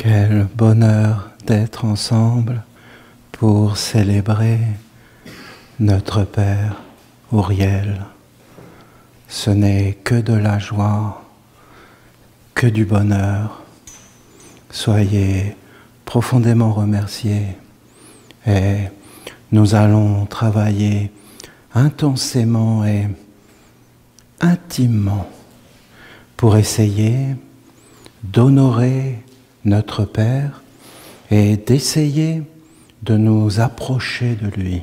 Quel bonheur d'être ensemble pour célébrer notre Père Uriel. Ce n'est que de la joie, que du bonheur. Soyez profondément remerciés et nous allons travailler intensément et intimement pour essayer d'honorer notre Père et d'essayer de nous approcher de lui.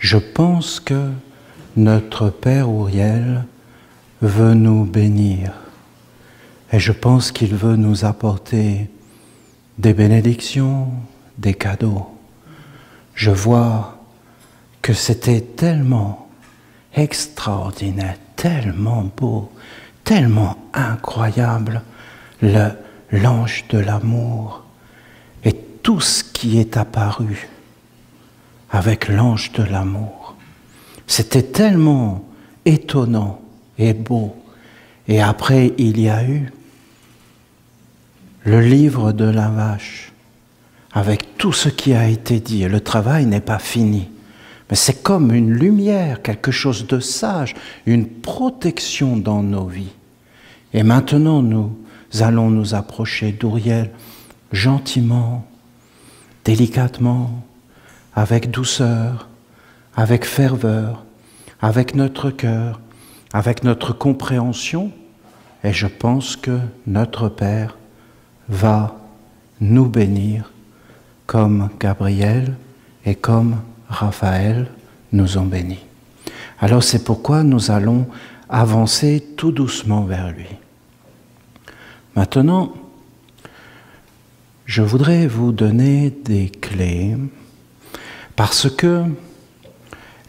Je pense que notre Père Uriel veut nous bénir et je pense qu'il veut nous apporter des bénédictions, des cadeaux. Je vois que c'était tellement extraordinaire, tellement beau, tellement incroyable, l'ange de l'amour et tout ce qui est apparu avec l'ange de l'amour. C'était tellement étonnant et beau. Et après, il y a eu le livre de la vache avec tout ce qui a été dit. Et le travail n'est pas fini. Mais c'est comme une lumière, quelque chose de sage, une protection dans nos vies. Et maintenant, nous allons nous approcher d'Uriel gentiment, délicatement, avec douceur, avec ferveur, avec notre cœur, avec notre compréhension. Et je pense que notre Père va nous bénir comme Gabriel et comme Raphaël nous ont bénis. Alors c'est pourquoi nous allons avancer tout doucement vers lui. Maintenant, je voudrais vous donner des clés parce que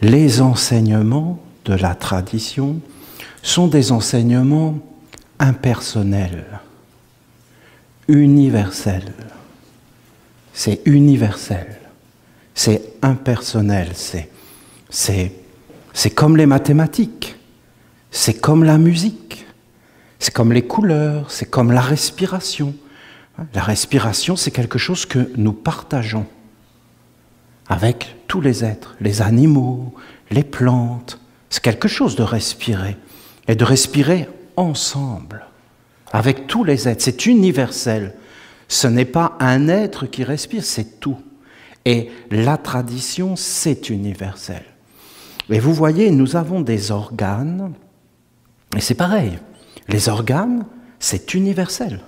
les enseignements de la tradition sont des enseignements impersonnels, universels. C'est universel, c'est impersonnel, c'est comme les mathématiques, c'est comme la musique, c'est comme les couleurs, c'est comme la respiration. La respiration, c'est quelque chose que nous partageons avec tous les êtres, les animaux, les plantes. C'est quelque chose de respirer et de respirer ensemble avec tous les êtres. C'est universel. Ce n'est pas un être qui respire, c'est tout. Et la tradition, c'est universel. Et vous voyez, nous avons des organes, et c'est pareil. Les organes, c'est universel.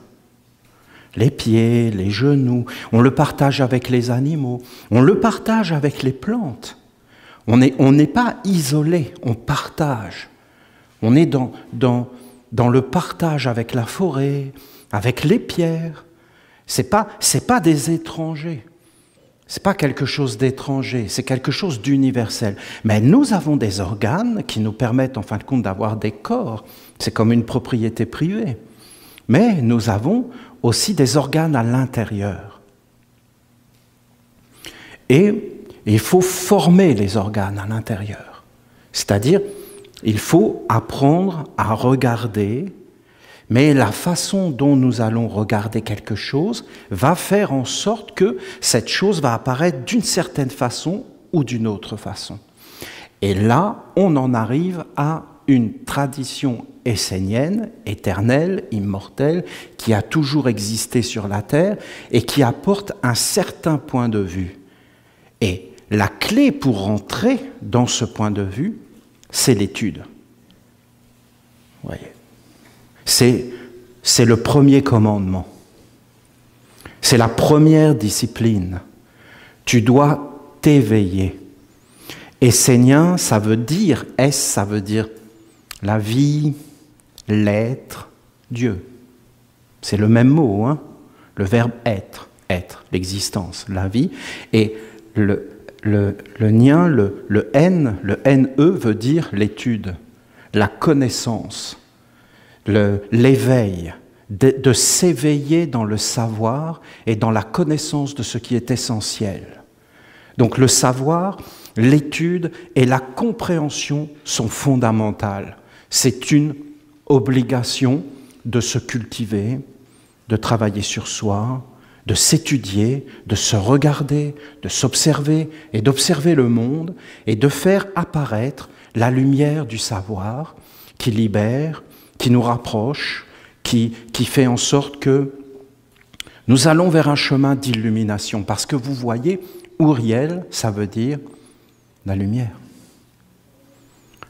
Les pieds, les genoux, on le partage avec les animaux, on le partage avec les plantes. On n'est pas isolé, on partage. On est dans le partage avec la forêt, avec les pierres. C'est pas des étrangers. C'est pas quelque chose d'étranger, c'est quelque chose d'universel. Mais nous avons des organes qui nous permettent en fin de compte d'avoir des corps. C'est comme une propriété privée. Mais nous avons aussi des organes à l'intérieur. Et il faut former les organes à l'intérieur. C'est-à-dire, il faut apprendre à regarder, mais la façon dont nous allons regarder quelque chose va faire en sorte que cette chose va apparaître d'une certaine façon ou d'une autre façon. Et là, on en arrive à une tradition essénienne, éternelle, immortelle, qui a toujours existé sur la terre et qui apporte un certain point de vue. Et la clé pour rentrer dans ce point de vue, c'est l'étude. Vous voyez, c'est le premier commandement. C'est la première discipline. Tu dois t'éveiller. Essénien, ça veut dire, ça veut dire la vie, l'être, Dieu. C'est le même mot, hein? Le verbe être, l'existence, la vie. Et le nien, le N-E veut dire l'étude, la connaissance, l'éveil, de s'éveiller dans le savoir et dans la connaissance de ce qui est essentiel. Donc le savoir, l'étude et la compréhension sont fondamentales. C'est une obligation de se cultiver, de travailler sur soi, de s'étudier, de se regarder, de s'observer et d'observer le monde et de faire apparaître la lumière du savoir qui libère, qui nous rapproche, qui fait en sorte que nous allons vers un chemin d'illumination. Parce que vous voyez, Uriel, ça veut dire la lumière.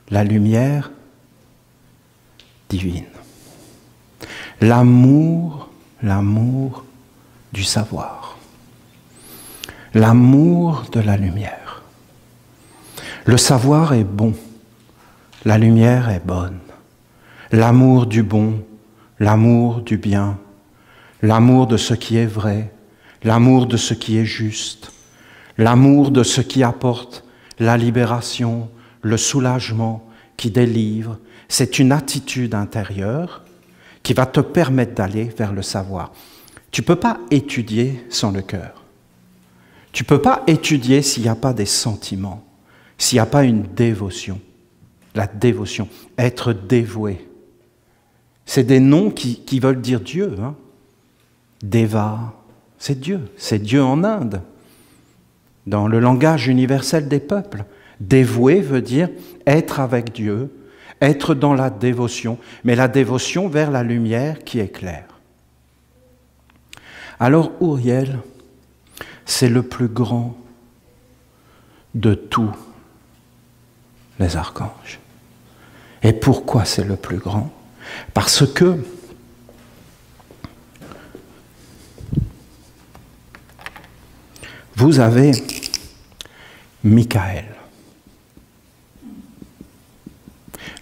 La lumière divine. L'amour du savoir. L'amour de la lumière. Le savoir est bon. La lumière est bonne. L'amour du bon, l'amour du bien, l'amour de ce qui est vrai, l'amour de ce qui est juste, l'amour de ce qui apporte la libération, le soulagement, qui délivre. C'est une attitude intérieure qui va te permettre d'aller vers le savoir. Tu ne peux pas étudier sans le cœur. Tu ne peux pas étudier s'il n'y a pas des sentiments, s'il n'y a pas une dévotion. La dévotion, être dévoué. C'est des noms qui veulent dire Dieu. Hein. Deva, c'est Dieu en Inde, dans le langage universel des peuples. Dévoué veut dire être avec Dieu, être dans la dévotion, mais la dévotion vers la lumière qui éclaire. Alors Uriel, c'est le plus grand de tous les archanges. Et pourquoi c'est le plus grand? Parce que vous avez Michael.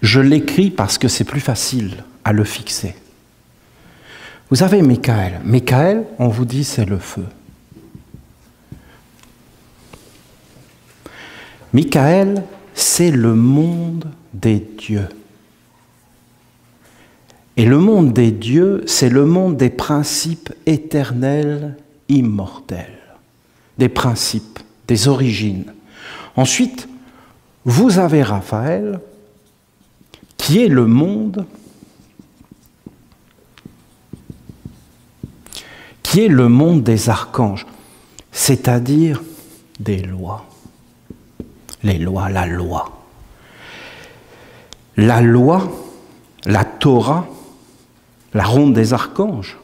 Je l'écris parce que c'est plus facile à le fixer. Vous avez Michael. Michael, on vous dit, c'est le feu. Michael, c'est le monde des dieux. Et le monde des dieux, c'est le monde des principes éternels, immortels. Des principes, des origines. Ensuite, vous avez Raphaël, qui est le monde des archanges, c'est-à-dire des lois. Les lois, la loi. La loi, la Torah, la ronde des archanges.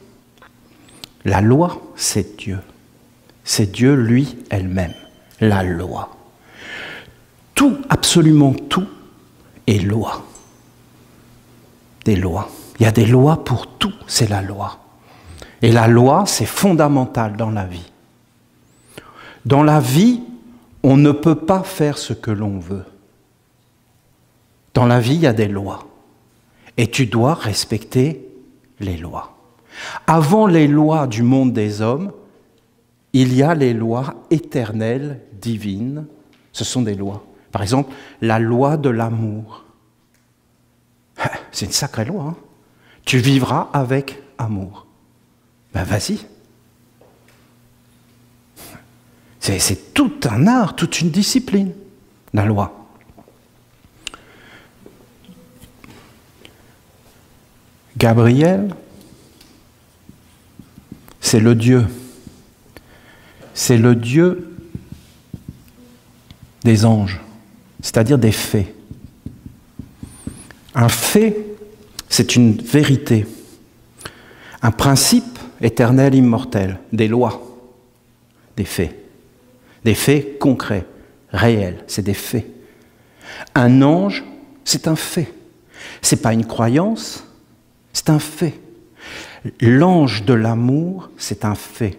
La loi, c'est Dieu. C'est Dieu, lui, elle-même. La loi. Tout, absolument tout, est loi. Des lois. Il y a des lois pour tout, c'est la loi. Et la loi, c'est fondamental dans la vie. Dans la vie, on ne peut pas faire ce que l'on veut. Dans la vie, il y a des lois. Et tu dois respecter les lois. Avant les lois du monde des hommes, il y a les lois éternelles, divines. Ce sont des lois. Par exemple, la loi de l'amour. C'est une sacrée loi. Hein? Tu vivras avec amour. Ben vas-y. C'est tout un art, toute une discipline, la loi. Gabriel, c'est le Dieu. C'est le Dieu des anges, c'est-à-dire des faits. Un fait, c'est une vérité, un principe éternel, immortel, des lois, des faits concrets, réels, c'est des faits. Un ange, c'est un fait, c'est pas une croyance, c'est un fait. L'ange de l'amour, c'est un fait.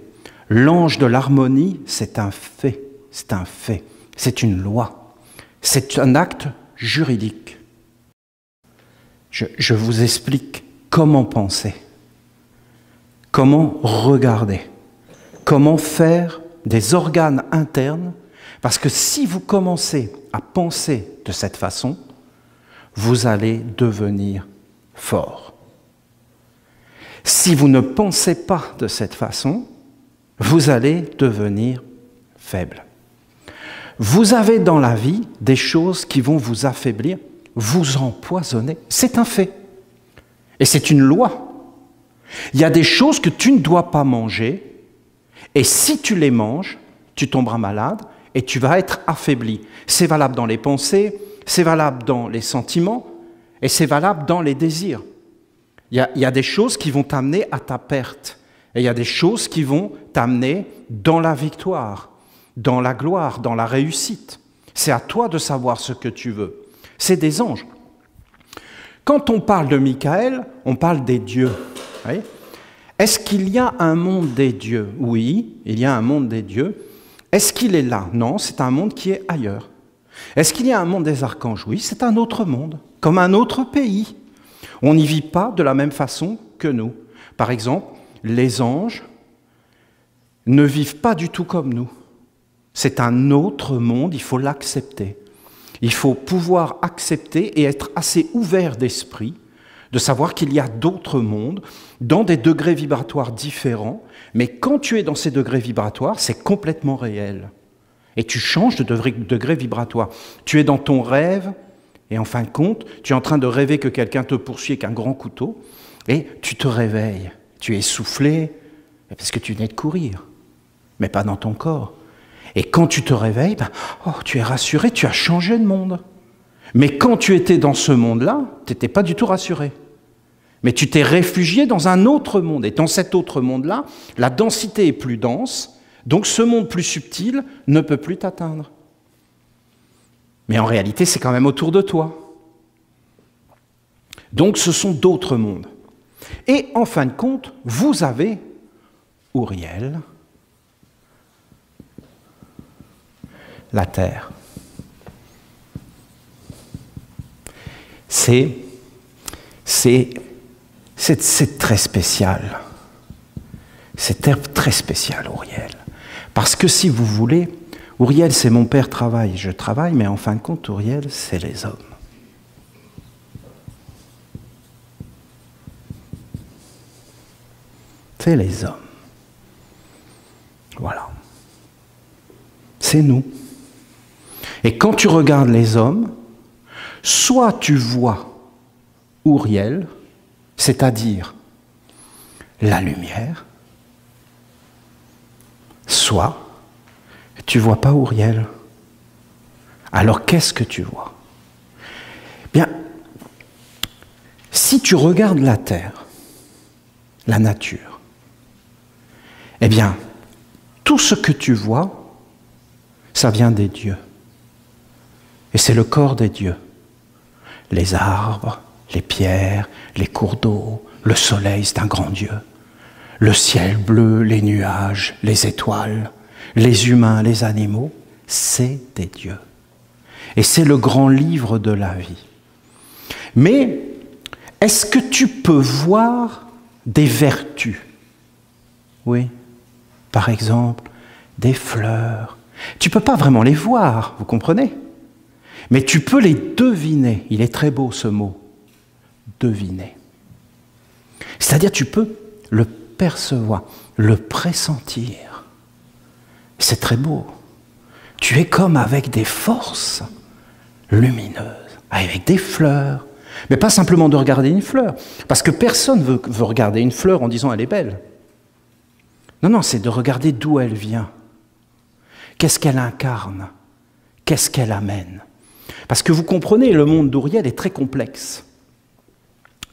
L'ange de l'harmonie, c'est un fait, c'est un fait, c'est une loi, c'est un acte juridique. Je vous explique comment penser, comment regarder, comment faire des organes internes, parce que si vous commencez à penser de cette façon, vous allez devenir fort. Si vous ne pensez pas de cette façon, vous allez devenir faible. Vous avez dans la vie des choses qui vont vous affaiblir, vous empoisonner. C'est un fait. Et c'est une loi. Il y a des choses que tu ne dois pas manger, et si tu les manges, tu tomberas malade et tu vas être affaibli. C'est valable dans les pensées, c'est valable dans les sentiments, et c'est valable dans les désirs. Il y a des choses qui vont t'amener à ta perte, et il y a des choses qui vont t'amener dans la victoire, dans la gloire, dans la réussite. C'est à toi de savoir ce que tu veux. C'est des anges. Quand on parle de Michael, on parle des dieux. Vous voyez ? Est-ce qu'il y a un monde des dieux? Oui, il y a un monde des dieux. Est-ce qu'il est là? Non, c'est un monde qui est ailleurs. Est-ce qu'il y a un monde des archanges? Oui, c'est un autre monde, comme un autre pays. On n'y vit pas de la même façon que nous. Par exemple, les anges ne vivent pas du tout comme nous. C'est un autre monde, il faut l'accepter. Il faut pouvoir accepter et être assez ouvert d'esprit, de savoir qu'il y a d'autres mondes, dans des degrés vibratoires différents, mais quand tu es dans ces degrés vibratoires, c'est complètement réel. Et tu changes de degré vibratoire. Tu es dans ton rêve, et en fin de compte, tu es en train de rêver que quelqu'un te poursuit avec un grand couteau, et tu te réveilles. Tu es essoufflé, parce que tu venais de courir, mais pas dans ton corps. Et quand tu te réveilles, tu es rassuré, tu as changé de monde. Mais quand tu étais dans ce monde-là, tu n'étais pas du tout rassuré. Mais tu t'es réfugié dans un autre monde. Et dans cet autre monde-là, la densité est plus dense, donc ce monde plus subtil ne peut plus t'atteindre. Mais en réalité, c'est quand même autour de toi. Donc ce sont d'autres mondes. Et en fin de compte, vous avez Uriel, la terre. C'est très spécial. C'est très spécial, Uriel. Parce que si vous voulez, Uriel, c'est mon père travaille, je travaille, mais en fin de compte, Uriel, c'est les hommes. C'est les hommes. Voilà. C'est nous. Et quand tu regardes les hommes, soit tu vois Uriel, c'est-à-dire la lumière, soit tu ne vois pas Uriel. Alors qu'est-ce que tu vois? Bien, si tu regardes la terre, la nature, eh bien, tout ce que tu vois, ça vient des dieux. Et c'est le corps des dieux. Les arbres, les pierres, les cours d'eau, le soleil, c'est un grand Dieu. Le ciel bleu, les nuages, les étoiles, les humains, les animaux, c'est des dieux. Et c'est le grand livre de la vie. Mais est-ce que tu peux voir des vertus? Oui. Par exemple, des fleurs. Tu ne peux pas vraiment les voir, vous comprenez? Mais tu peux les deviner. Il est très beau ce mot, deviner. C'est-à-dire tu peux le percevoir, le pressentir. C'est très beau. Tu es comme avec des forces lumineuses, avec des fleurs. Mais pas simplement de regarder une fleur, parce que personne ne veut regarder une fleur en disant elle est belle. Non, non, c'est de regarder d'où elle vient. Qu'est-ce qu'elle incarne? Qu'est-ce qu'elle amène? Parce que vous comprenez, le monde d'Uriel est très complexe.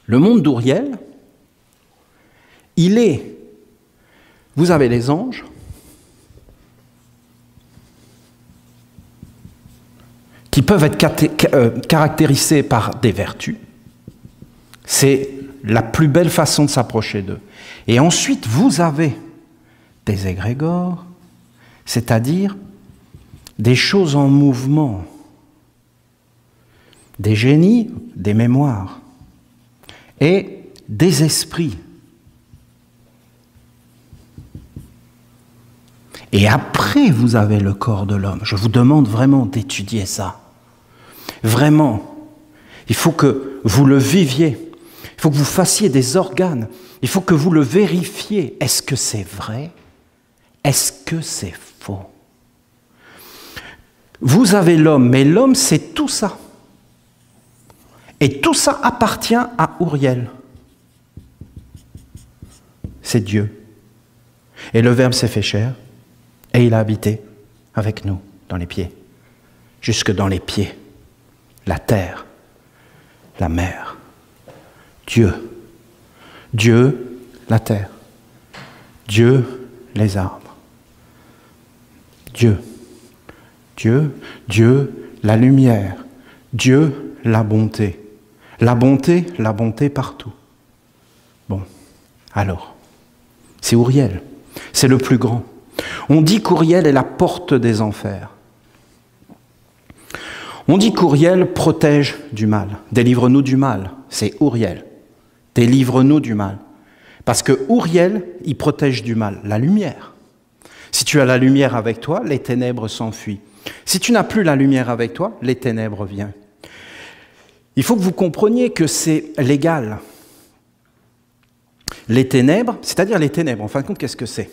Le monde d'Uriel, vous avez les anges, qui peuvent être caractérisés par des vertus. C'est la plus belle façon de s'approcher d'eux. Et ensuite, vous avez des égrégores, c'est-à-dire des choses en mouvement, des génies, des mémoires, et des esprits. Et après, vous avez le corps de l'homme. Je vous demande vraiment d'étudier ça. Vraiment. Il faut que vous le viviez. Il faut que vous fassiez des organes. Il faut que vous le vérifiez. Est-ce que c'est vrai? Est-ce que c'est faux? Vous avez l'homme, mais l'homme, c'est tout ça. Et tout ça appartient à Uriel. c'est Dieu. Et le Verbe s'est fait chair, et il a habité avec nous, dans les pieds, jusque dans les pieds, la terre, la mer, Dieu, Dieu, la terre, Dieu, les arbres, Dieu, Dieu, Dieu, la lumière, Dieu, la bonté, la bonté partout. Bon, alors, c'est Uriel, c'est le plus grand. On dit qu'Uriel est la porte des enfers. On dit qu'Uriel protège du mal. Délivre-nous du mal, c'est Uriel. Délivre-nous du mal. Parce que Uriel, il protège du mal, la lumière. Si tu as la lumière avec toi, les ténèbres s'enfuient. Si tu n'as plus la lumière avec toi, les ténèbres viennent. Il faut que vous compreniez que c'est légal. Les ténèbres, c'est-à-dire les ténèbres, en fin de compte, qu'est-ce que c'est?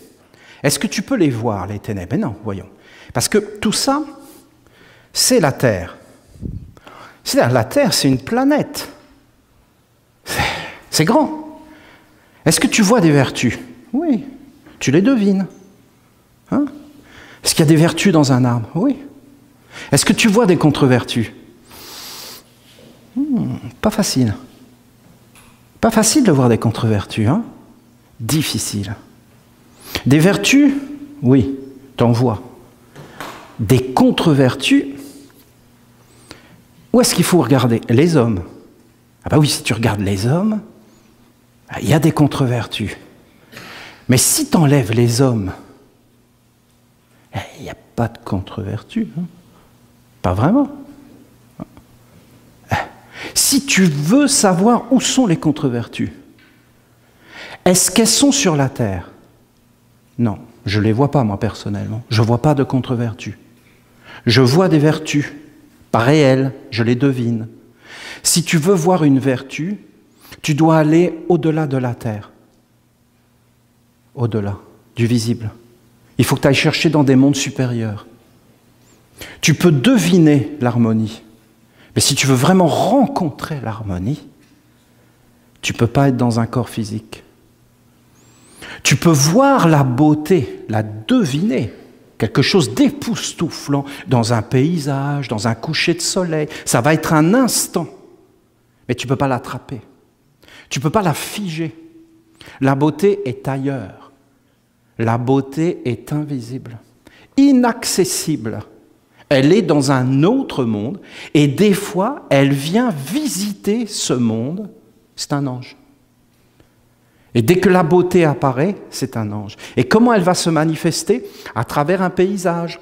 Est-ce que tu peux les voir, les ténèbres? Mais non, voyons. Parce que tout ça, c'est la Terre. C'est-à-dire, la Terre, c'est une planète. C'est grand. Est-ce que tu vois des vertus? Oui, tu les devines. Hein? Est-ce qu'il y a des vertus dans un arbre? Oui. Est-ce que tu vois des contre-vertus? Pas facile. Pas facile de voir des contre-vertus, hein? Difficile. Des vertus, oui, t'en vois. Des contre-vertus, où est-ce qu'il faut regarder? Les hommes. Ah bah oui, si tu regardes les hommes, il y a des contre-vertus. Mais si tu enlèves les hommes, il n'y a pas de contre-vertus. Hein? Pas vraiment. Si tu veux savoir où sont les contre-vertus, est-ce qu'elles sont sur la terre? Non, je ne les vois pas moi personnellement. Je ne vois pas de contre-vertus. Je vois des vertus, pas réelles, je les devine. Si tu veux voir une vertu, tu dois aller au-delà de la terre, au-delà du visible. Il faut que tu ailles chercher dans des mondes supérieurs. Tu peux deviner l'harmonie, mais si tu veux vraiment rencontrer l'harmonie, tu ne peux pas être dans un corps physique. Tu peux voir la beauté, la deviner, quelque chose d'époustouflant dans un paysage, dans un coucher de soleil. Ça va être un instant, mais tu ne peux pas l'attraper. Tu ne peux pas la figer. La beauté est ailleurs. La beauté est invisible, inaccessible. Elle est dans un autre monde et des fois, elle vient visiter ce monde. C'est un ange. Et dès que la beauté apparaît, c'est un ange. Et comment elle va se manifester? À travers un paysage,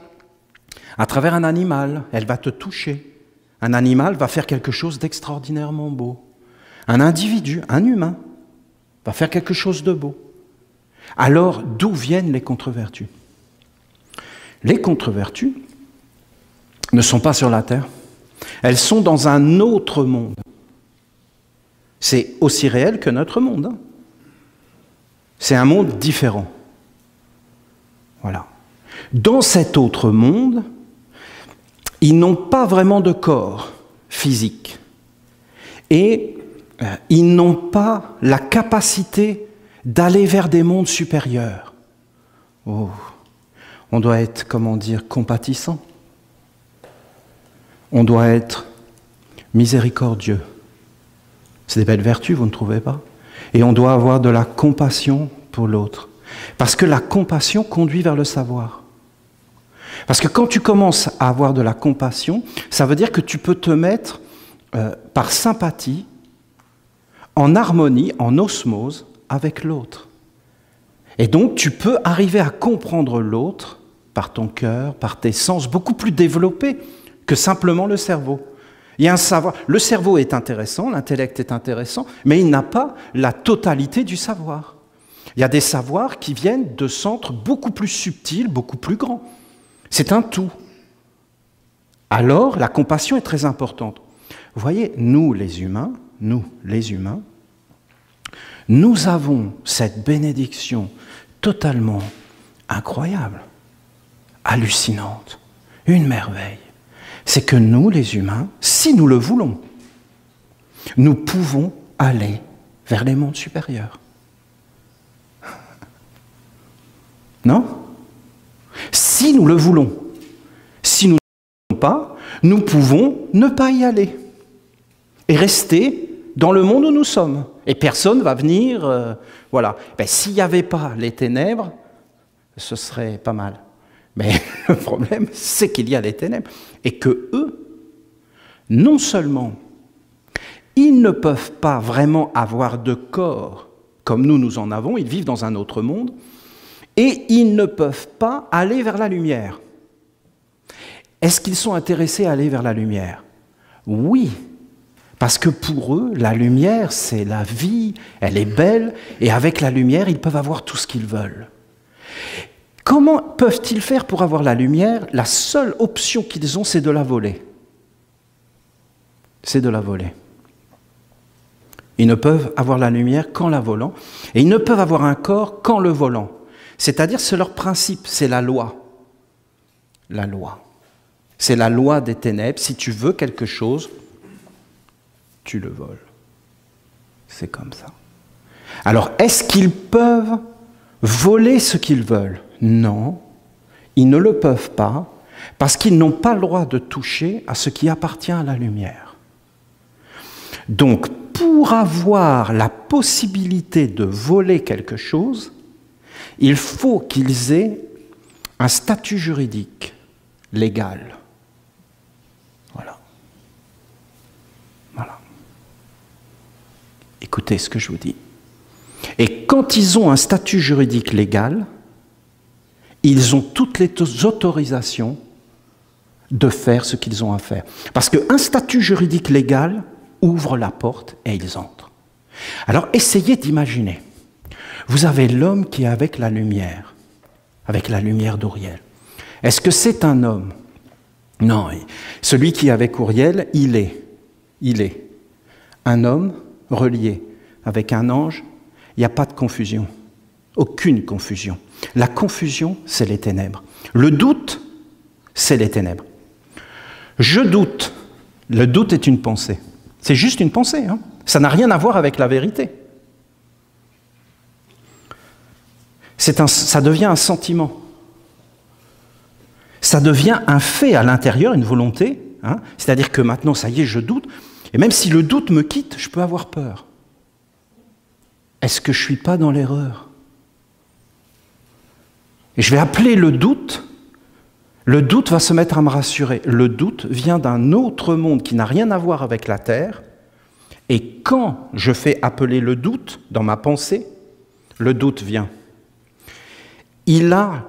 à travers un animal. Elle va te toucher. Un animal va faire quelque chose d'extraordinairement beau. Un individu, un humain, va faire quelque chose de beau. Alors, d'où viennent les contre-vertus? Les contre-vertus ne sont pas sur la terre. Elles sont dans un autre monde. C'est aussi réel que notre monde. Hein. C'est un monde différent. Voilà. Dans cet autre monde, ils n'ont pas vraiment de corps physique. Et ils n'ont pas la capacité d'aller vers des mondes supérieurs. Oh, on doit être, comment dire, compatissant. On doit être miséricordieux. C'est des belles vertus, vous ne trouvez pas? Et on doit avoir de la compassion pour l'autre. Parce que la compassion conduit vers le savoir. Parce que quand tu commences à avoir de la compassion, ça veut dire que tu peux te mettre par sympathie, en harmonie, en osmose avec l'autre. Et donc tu peux arriver à comprendre l'autre par ton cœur, par tes sens beaucoup plus développés que simplement le cerveau. Il y a un savoir. Le cerveau est intéressant, l'intellect est intéressant, mais il n'a pas la totalité du savoir. Il y a des savoirs qui viennent de centres beaucoup plus subtils, beaucoup plus grands. C'est un tout. Alors, la compassion est très importante. Vous voyez, nous les humains, nous avons cette bénédiction totalement incroyable, hallucinante, une merveille. C'est que nous, les humains, si nous le voulons, nous pouvons aller vers les mondes supérieurs. Non? Si nous le voulons. Si nous ne le voulons pas, nous pouvons ne pas y aller. Et rester dans le monde où nous sommes. Et personne ne va venir... voilà. Ben, s'il n'y avait pas les ténèbres, ce serait pas mal. Mais le problème, c'est qu'il y a les ténèbres. Et que eux, non seulement, ils ne peuvent pas vraiment avoir de corps comme nous en avons, ils vivent dans un autre monde, et ils ne peuvent pas aller vers la lumière. Est-ce qu'ils sont intéressés à aller vers la lumière? Oui, parce que pour eux, la lumière, c'est la vie, elle est belle, et avec la lumière, ils peuvent avoir tout ce qu'ils veulent. Comment peuvent-ils faire pour avoir la lumière? La seule option qu'ils ont, c'est de la voler. C'est de la voler. Ils ne peuvent avoir la lumière qu'en la volant, et ils ne peuvent avoir un corps qu'en le volant. C'est-à-dire, c'est leur principe, c'est la loi. La loi. C'est la loi des ténèbres. Si tu veux quelque chose, tu le voles. C'est comme ça. Alors, est-ce qu'ils peuvent voler ce qu'ils veulent? Non, ils ne le peuvent pas, parce qu'ils n'ont pas le droit de toucher à ce qui appartient à la lumière. Donc, pour avoir la possibilité de voler quelque chose, il faut qu'ils aient un statut juridique légal. Voilà. Voilà. Écoutez ce que je vous dis. Et quand ils ont un statut juridique légal, ils ont toutes les autorisations de faire ce qu'ils ont à faire. Parce qu'un statut juridique légal ouvre la porte et ils entrent. Alors essayez d'imaginer. Vous avez l'homme qui est avec la lumière d'Uriel. Est-ce que c'est un homme? Non, celui qui est avec Uriel, il est un homme relié avec un ange. Il n'y a pas de confusion, aucune confusion. La confusion, c'est les ténèbres. Le doute, c'est les ténèbres. Je doute. Le doute est une pensée. C'est juste une pensée, hein. Ça n'a rien à voir avec la vérité. Ça devient un sentiment. Ça devient un fait à l'intérieur, une volonté. Hein. C'est-à-dire que maintenant, ça y est, je doute. Et même si le doute me quitte, je peux avoir peur. Est-ce que je ne suis pas dans l'erreur? Et je vais appeler le doute. Le doute va se mettre à me rassurer. Le doute vient d'un autre monde qui n'a rien à voir avec la terre. Et quand je fais appeler le doute dans ma pensée, le doute vient. Il a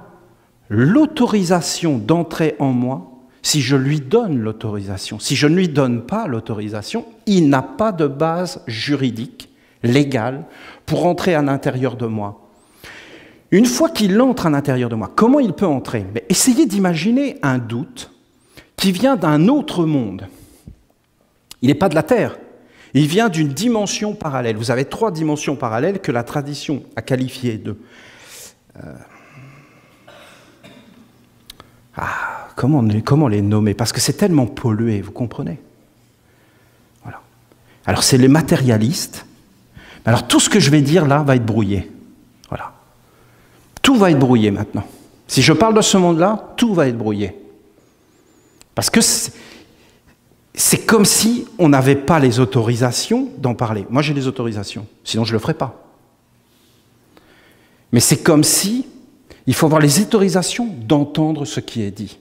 l'autorisation d'entrer en moi si je lui donne l'autorisation. Si je ne lui donne pas l'autorisation, il n'a pas de base juridique, légale, pour entrer à l'intérieur de moi. Une fois qu'il entre à l'intérieur de moi, comment il peut entrer? Mais essayez d'imaginer un doute qui vient d'un autre monde. Il n'est pas de la terre. Il vient d'une dimension parallèle. Vous avez 3 dimensions parallèles que la tradition a qualifiées de... comment les nommer? Parce que c'est tellement pollué, vous comprenez? Voilà. Alors c'est les matérialistes. Alors tout ce que je vais dire là va être brouillé. Voilà. Tout va être brouillé maintenant. Si je parle de ce monde-là, tout va être brouillé. Parce que c'est comme si on n'avait pas les autorisations d'en parler. Moi, j'ai les autorisations, sinon je ne le ferais pas. Mais c'est comme si il faut avoir les autorisations d'entendre ce qui est dit.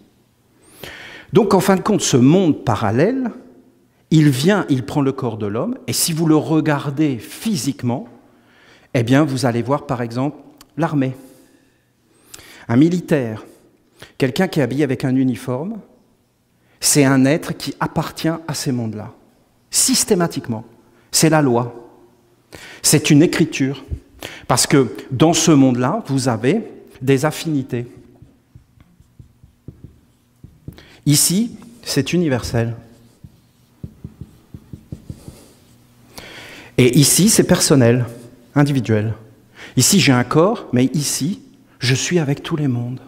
Donc, en fin de compte, ce monde parallèle, il vient, il prend le corps de l'homme, et si vous le regardez physiquement, eh bien, vous allez voir, par exemple, l'armée. Un militaire, quelqu'un qui est habillé avec un uniforme, c'est un être qui appartient à ces mondes-là, systématiquement. C'est la loi. C'est une écriture. Parce que dans ce monde-là, vous avez des affinités. Ici, c'est universel. Et ici, c'est personnel, individuel. Ici, j'ai un corps, mais ici, je suis avec tous les mondes.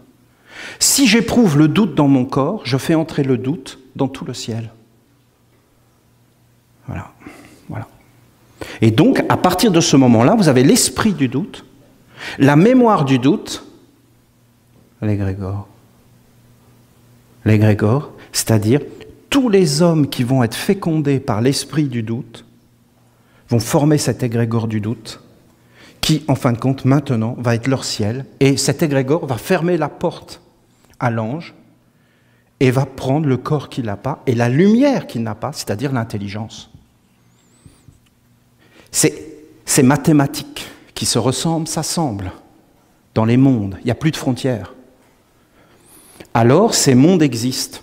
Si j'éprouve le doute dans mon corps, je fais entrer le doute dans tout le ciel. Voilà. Voilà. Et donc, à partir de ce moment-là, vous avez l'esprit du doute, la mémoire du doute, l'égrégore. L'égrégore, c'est-à-dire tous les hommes qui vont être fécondés par l'esprit du doute vont former cet égrégore du doute qui, en fin de compte, maintenant, va être leur ciel. Et cet égrégore va fermer la porte à l'ange et va prendre le corps qu'il n'a pas et la lumière qu'il n'a pas, c'est-à-dire l'intelligence. C'est mathématique qui se ressemblent, s'assemblent dans les mondes. Il n'y a plus de frontières. Alors, ces mondes existent.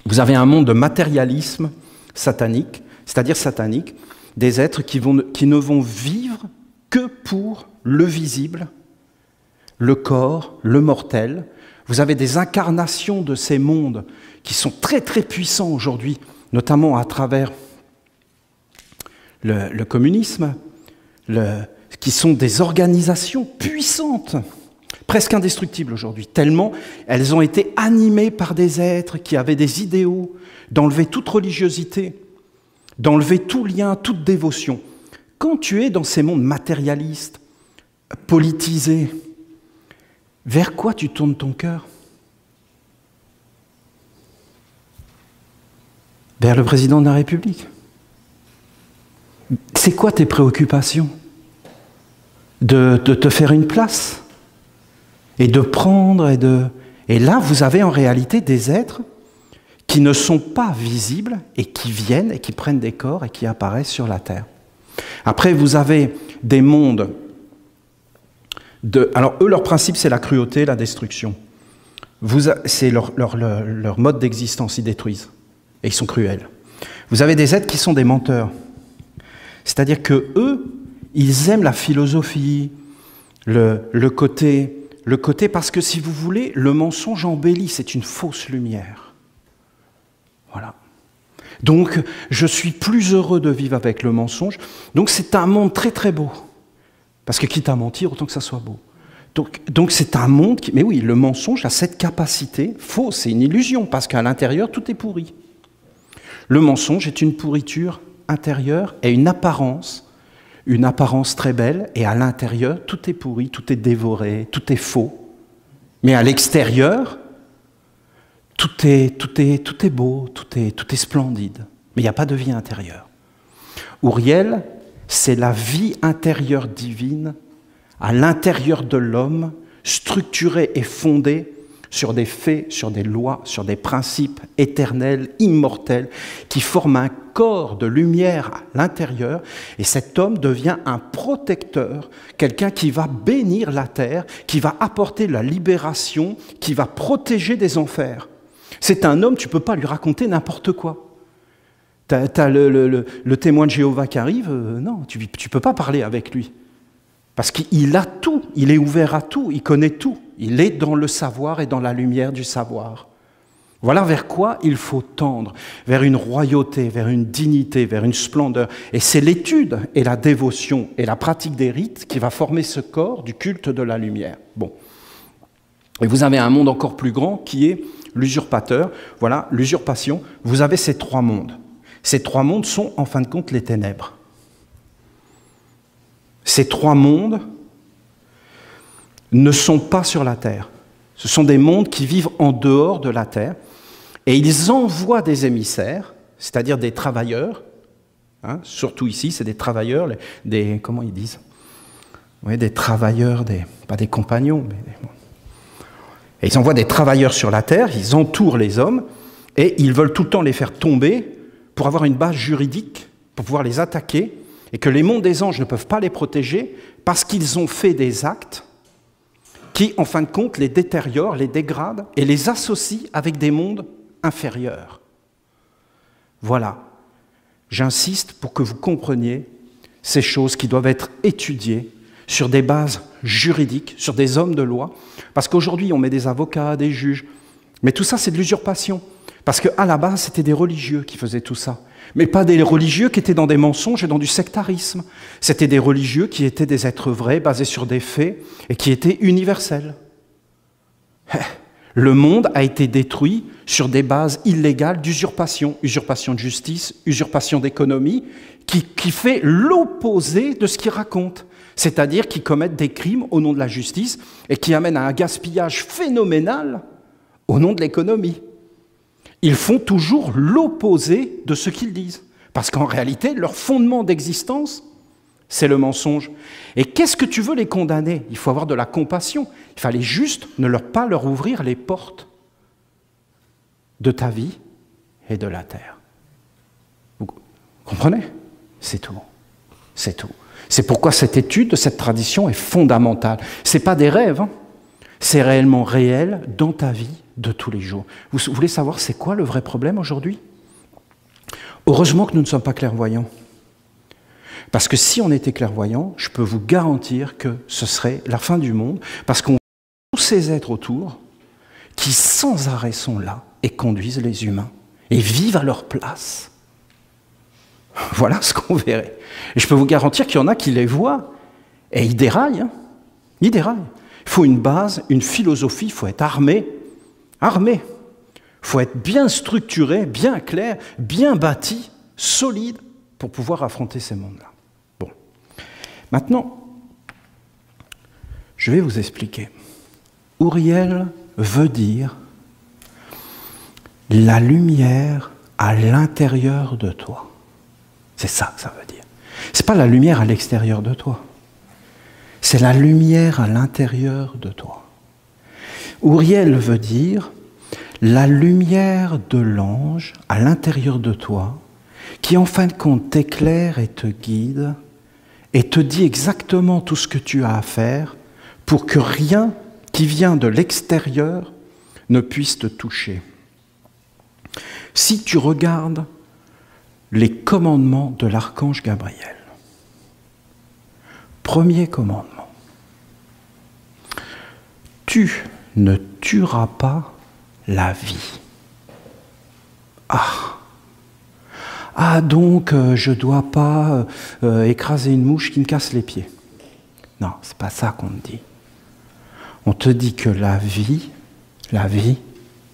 Vous avez un monde de matérialisme satanique, c'est-à-dire satanique, des êtres qui ne vont vivre que pour le visible, le corps, le mortel. Vous avez des incarnations de ces mondes qui sont très très puissants aujourd'hui, notamment à travers le communisme, qui sont des organisations puissantes, presque indestructibles aujourd'hui, tellement elles ont été animées par des êtres qui avaient des idéaux, d'enlever toute religiosité, d'enlever tout lien, toute dévotion. Quand tu es dans ces mondes matérialistes, politisés, vers quoi tu tournes ton cœur? Vers le président de la République. C'est quoi tes préoccupations? De te faire une place et de prendre et là, vous avez en réalité des êtres qui ne sont pas visibles et qui viennent et qui prennent des corps et qui apparaissent sur la Terre. Après, vous avez des mondes alors, eux, leur principe, c'est la cruauté, la destruction. C'est leur mode d'existence, ils détruisent. Et ils sont cruels. Vous avez des êtres qui sont des menteurs. C'est-à-dire que eux, ils aiment la philosophie, le côté, parce que si vous voulez, le mensonge embellit, c'est une fausse lumière. Voilà. Donc, je suis plus heureux de vivre avec le mensonge. Donc, c'est un monde très très beau. Parce que quitte à mentir, autant que ça soit beau. Donc c'est un monde qui... Mais oui, le mensonge a cette capacité, faux, c'est une illusion, parce qu'à l'intérieur, tout est pourri. Le mensonge est une pourriture intérieure et une apparence très belle, et à l'intérieur, tout est pourri, tout est dévoré, tout est faux. Mais à l'extérieur, tout est beau, tout est splendide. Mais il n'y a pas de vie intérieure. Uriel, c'est la vie intérieure divine à l'intérieur de l'homme, structurée et fondée sur des faits, sur des lois, sur des principes éternels, immortels, qui forment un corps de lumière à l'intérieur. Et cet homme devient un protecteur, quelqu'un qui va bénir la terre, qui va apporter la libération, qui va protéger des enfers. C'est un homme, tu ne peux pas lui raconter n'importe quoi. T'as le témoin de Jéhovah qui arrive, non, tu ne peux pas parler avec lui. Parce qu'il a tout, il est ouvert à tout, il connaît tout. Il est dans le savoir et dans la lumière du savoir. Voilà vers quoi il faut tendre, vers une royauté, vers une dignité, vers une splendeur. Et c'est l'étude et la dévotion et la pratique des rites qui va former ce corps du culte de la lumière. Bon. Et vous avez un monde encore plus grand qui est l'usurpateur. Voilà, l'usurpation. Vous avez ces trois mondes. Ces trois mondes sont, en fin de compte, les ténèbres. Ces trois mondes ne sont pas sur la terre. Ce sont des mondes qui vivent en dehors de la terre. Et ils envoient des émissaires, c'est-à-dire des travailleurs, hein, surtout ici, c'est des travailleurs, comment ils disent? Oui, des travailleurs, pas des compagnons, mais... Et ils envoient des travailleurs sur la terre, ils entourent les hommes, et ils veulent tout le temps les faire tomber pour avoir une base juridique, pour pouvoir les attaquer, et que les mondes des anges ne peuvent pas les protéger parce qu'ils ont fait des actes qui, en fin de compte, les détériorent, les dégradent et les associent avec des mondes inférieurs. Voilà. J'insiste pour que vous compreniez ces choses qui doivent être étudiées sur des bases juridiques, sur des hommes de loi, parce qu'aujourd'hui, on met des avocats, des juges, mais tout ça, c'est de l'usurpation. Parce qu'à la base, c'était des religieux qui faisaient tout ça. Mais pas des religieux qui étaient dans des mensonges et dans du sectarisme. C'était des religieux qui étaient des êtres vrais, basés sur des faits, et qui étaient universels. Le monde a été détruit sur des bases illégales d'usurpation. Usurpation de justice, usurpation d'économie, qui fait l'opposé de ce qu'il raconte. c'est-à-dire qui commettent des crimes au nom de la justice et qui amènent à un gaspillage phénoménal au nom de l'économie. Ils font toujours l'opposé de ce qu'ils disent, parce qu'en réalité, leur fondement d'existence, c'est le mensonge. Et qu'est-ce que tu veux les condamner? Il faut avoir de la compassion. Il fallait juste pas leur ouvrir les portes de ta vie et de la terre. Vous comprenez? C'est tout. C'est tout. C'est pourquoi cette étude, cette tradition est fondamentale. Ce n'est pas des rêves, hein. C'est réellement réel dans ta vie de tous les jours. Vous voulez savoir c'est quoi le vrai problème aujourd'hui? Heureusement que nous ne sommes pas clairvoyants. Parce que si on était clairvoyant, je peux vous garantir que ce serait la fin du monde, parce qu'on voit tous ces êtres autour qui sans arrêt sont là et conduisent les humains et vivent à leur place. Voilà ce qu'on verrait. Et je peux vous garantir qu'il y en a qui les voient et ils déraillent. Hein. Ils déraillent. Il faut une base, une philosophie, il faut être armé. Armé. Il faut être bien structuré, bien clair, bien bâti, solide pour pouvoir affronter ces mondes-là. Bon. Maintenant, je vais vous expliquer. Uriel veut dire la lumière à l'intérieur de toi. C'est ça que ça veut dire. Ce n'est pas la lumière à l'extérieur de toi. C'est la lumière à l'intérieur de toi. Uriel veut dire la lumière de l'ange à l'intérieur de toi qui en fin de compte t'éclaire et te guide et te dit exactement tout ce que tu as à faire pour que rien qui vient de l'extérieur ne puisse te toucher. Si tu regardes les commandements de l'archange Gabriel, premier commandement, tu ne tueras pas la vie. Donc je ne dois pas écraser une mouche qui me casse les pieds. Non, c'est pas ça qu'on te dit. On te dit que la vie,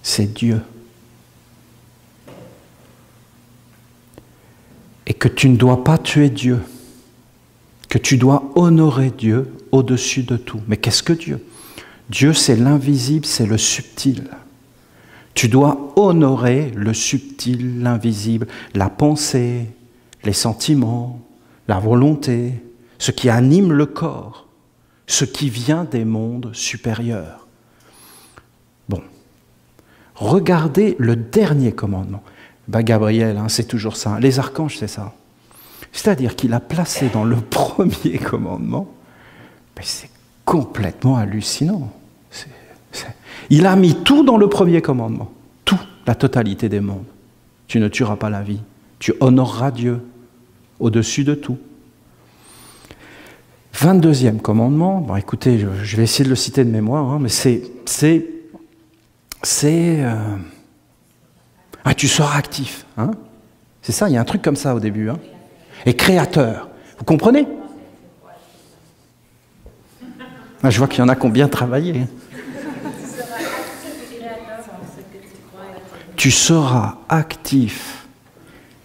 c'est Dieu. Et que tu ne dois pas tuer Dieu. Que tu dois honorer Dieu au-dessus de tout. Mais qu'est-ce que Dieu? Dieu, c'est l'invisible, c'est le subtil. Tu dois honorer le subtil, l'invisible, la pensée, les sentiments, la volonté, ce qui anime le corps, ce qui vient des mondes supérieurs. Bon, regardez le dernier commandement. Gabriel, hein, c'est toujours ça. Les archanges, c'est ça. C'est-à-dire qu'il a placé dans le premier commandement, mais c'est complètement hallucinant. Il a mis tout dans le premier commandement. Tout, la totalité des mondes. Tu ne tueras pas la vie. Tu honoreras Dieu au-dessus de tout. 22e commandement, bon écoutez, je vais essayer de le citer de mémoire, hein, mais tu seras actif. Hein, c'est ça, il y a un truc comme ça au début. Hein, et créateur. Vous comprenez? Je vois qu'il y en a qui ont bien travaillé. Tu seras actif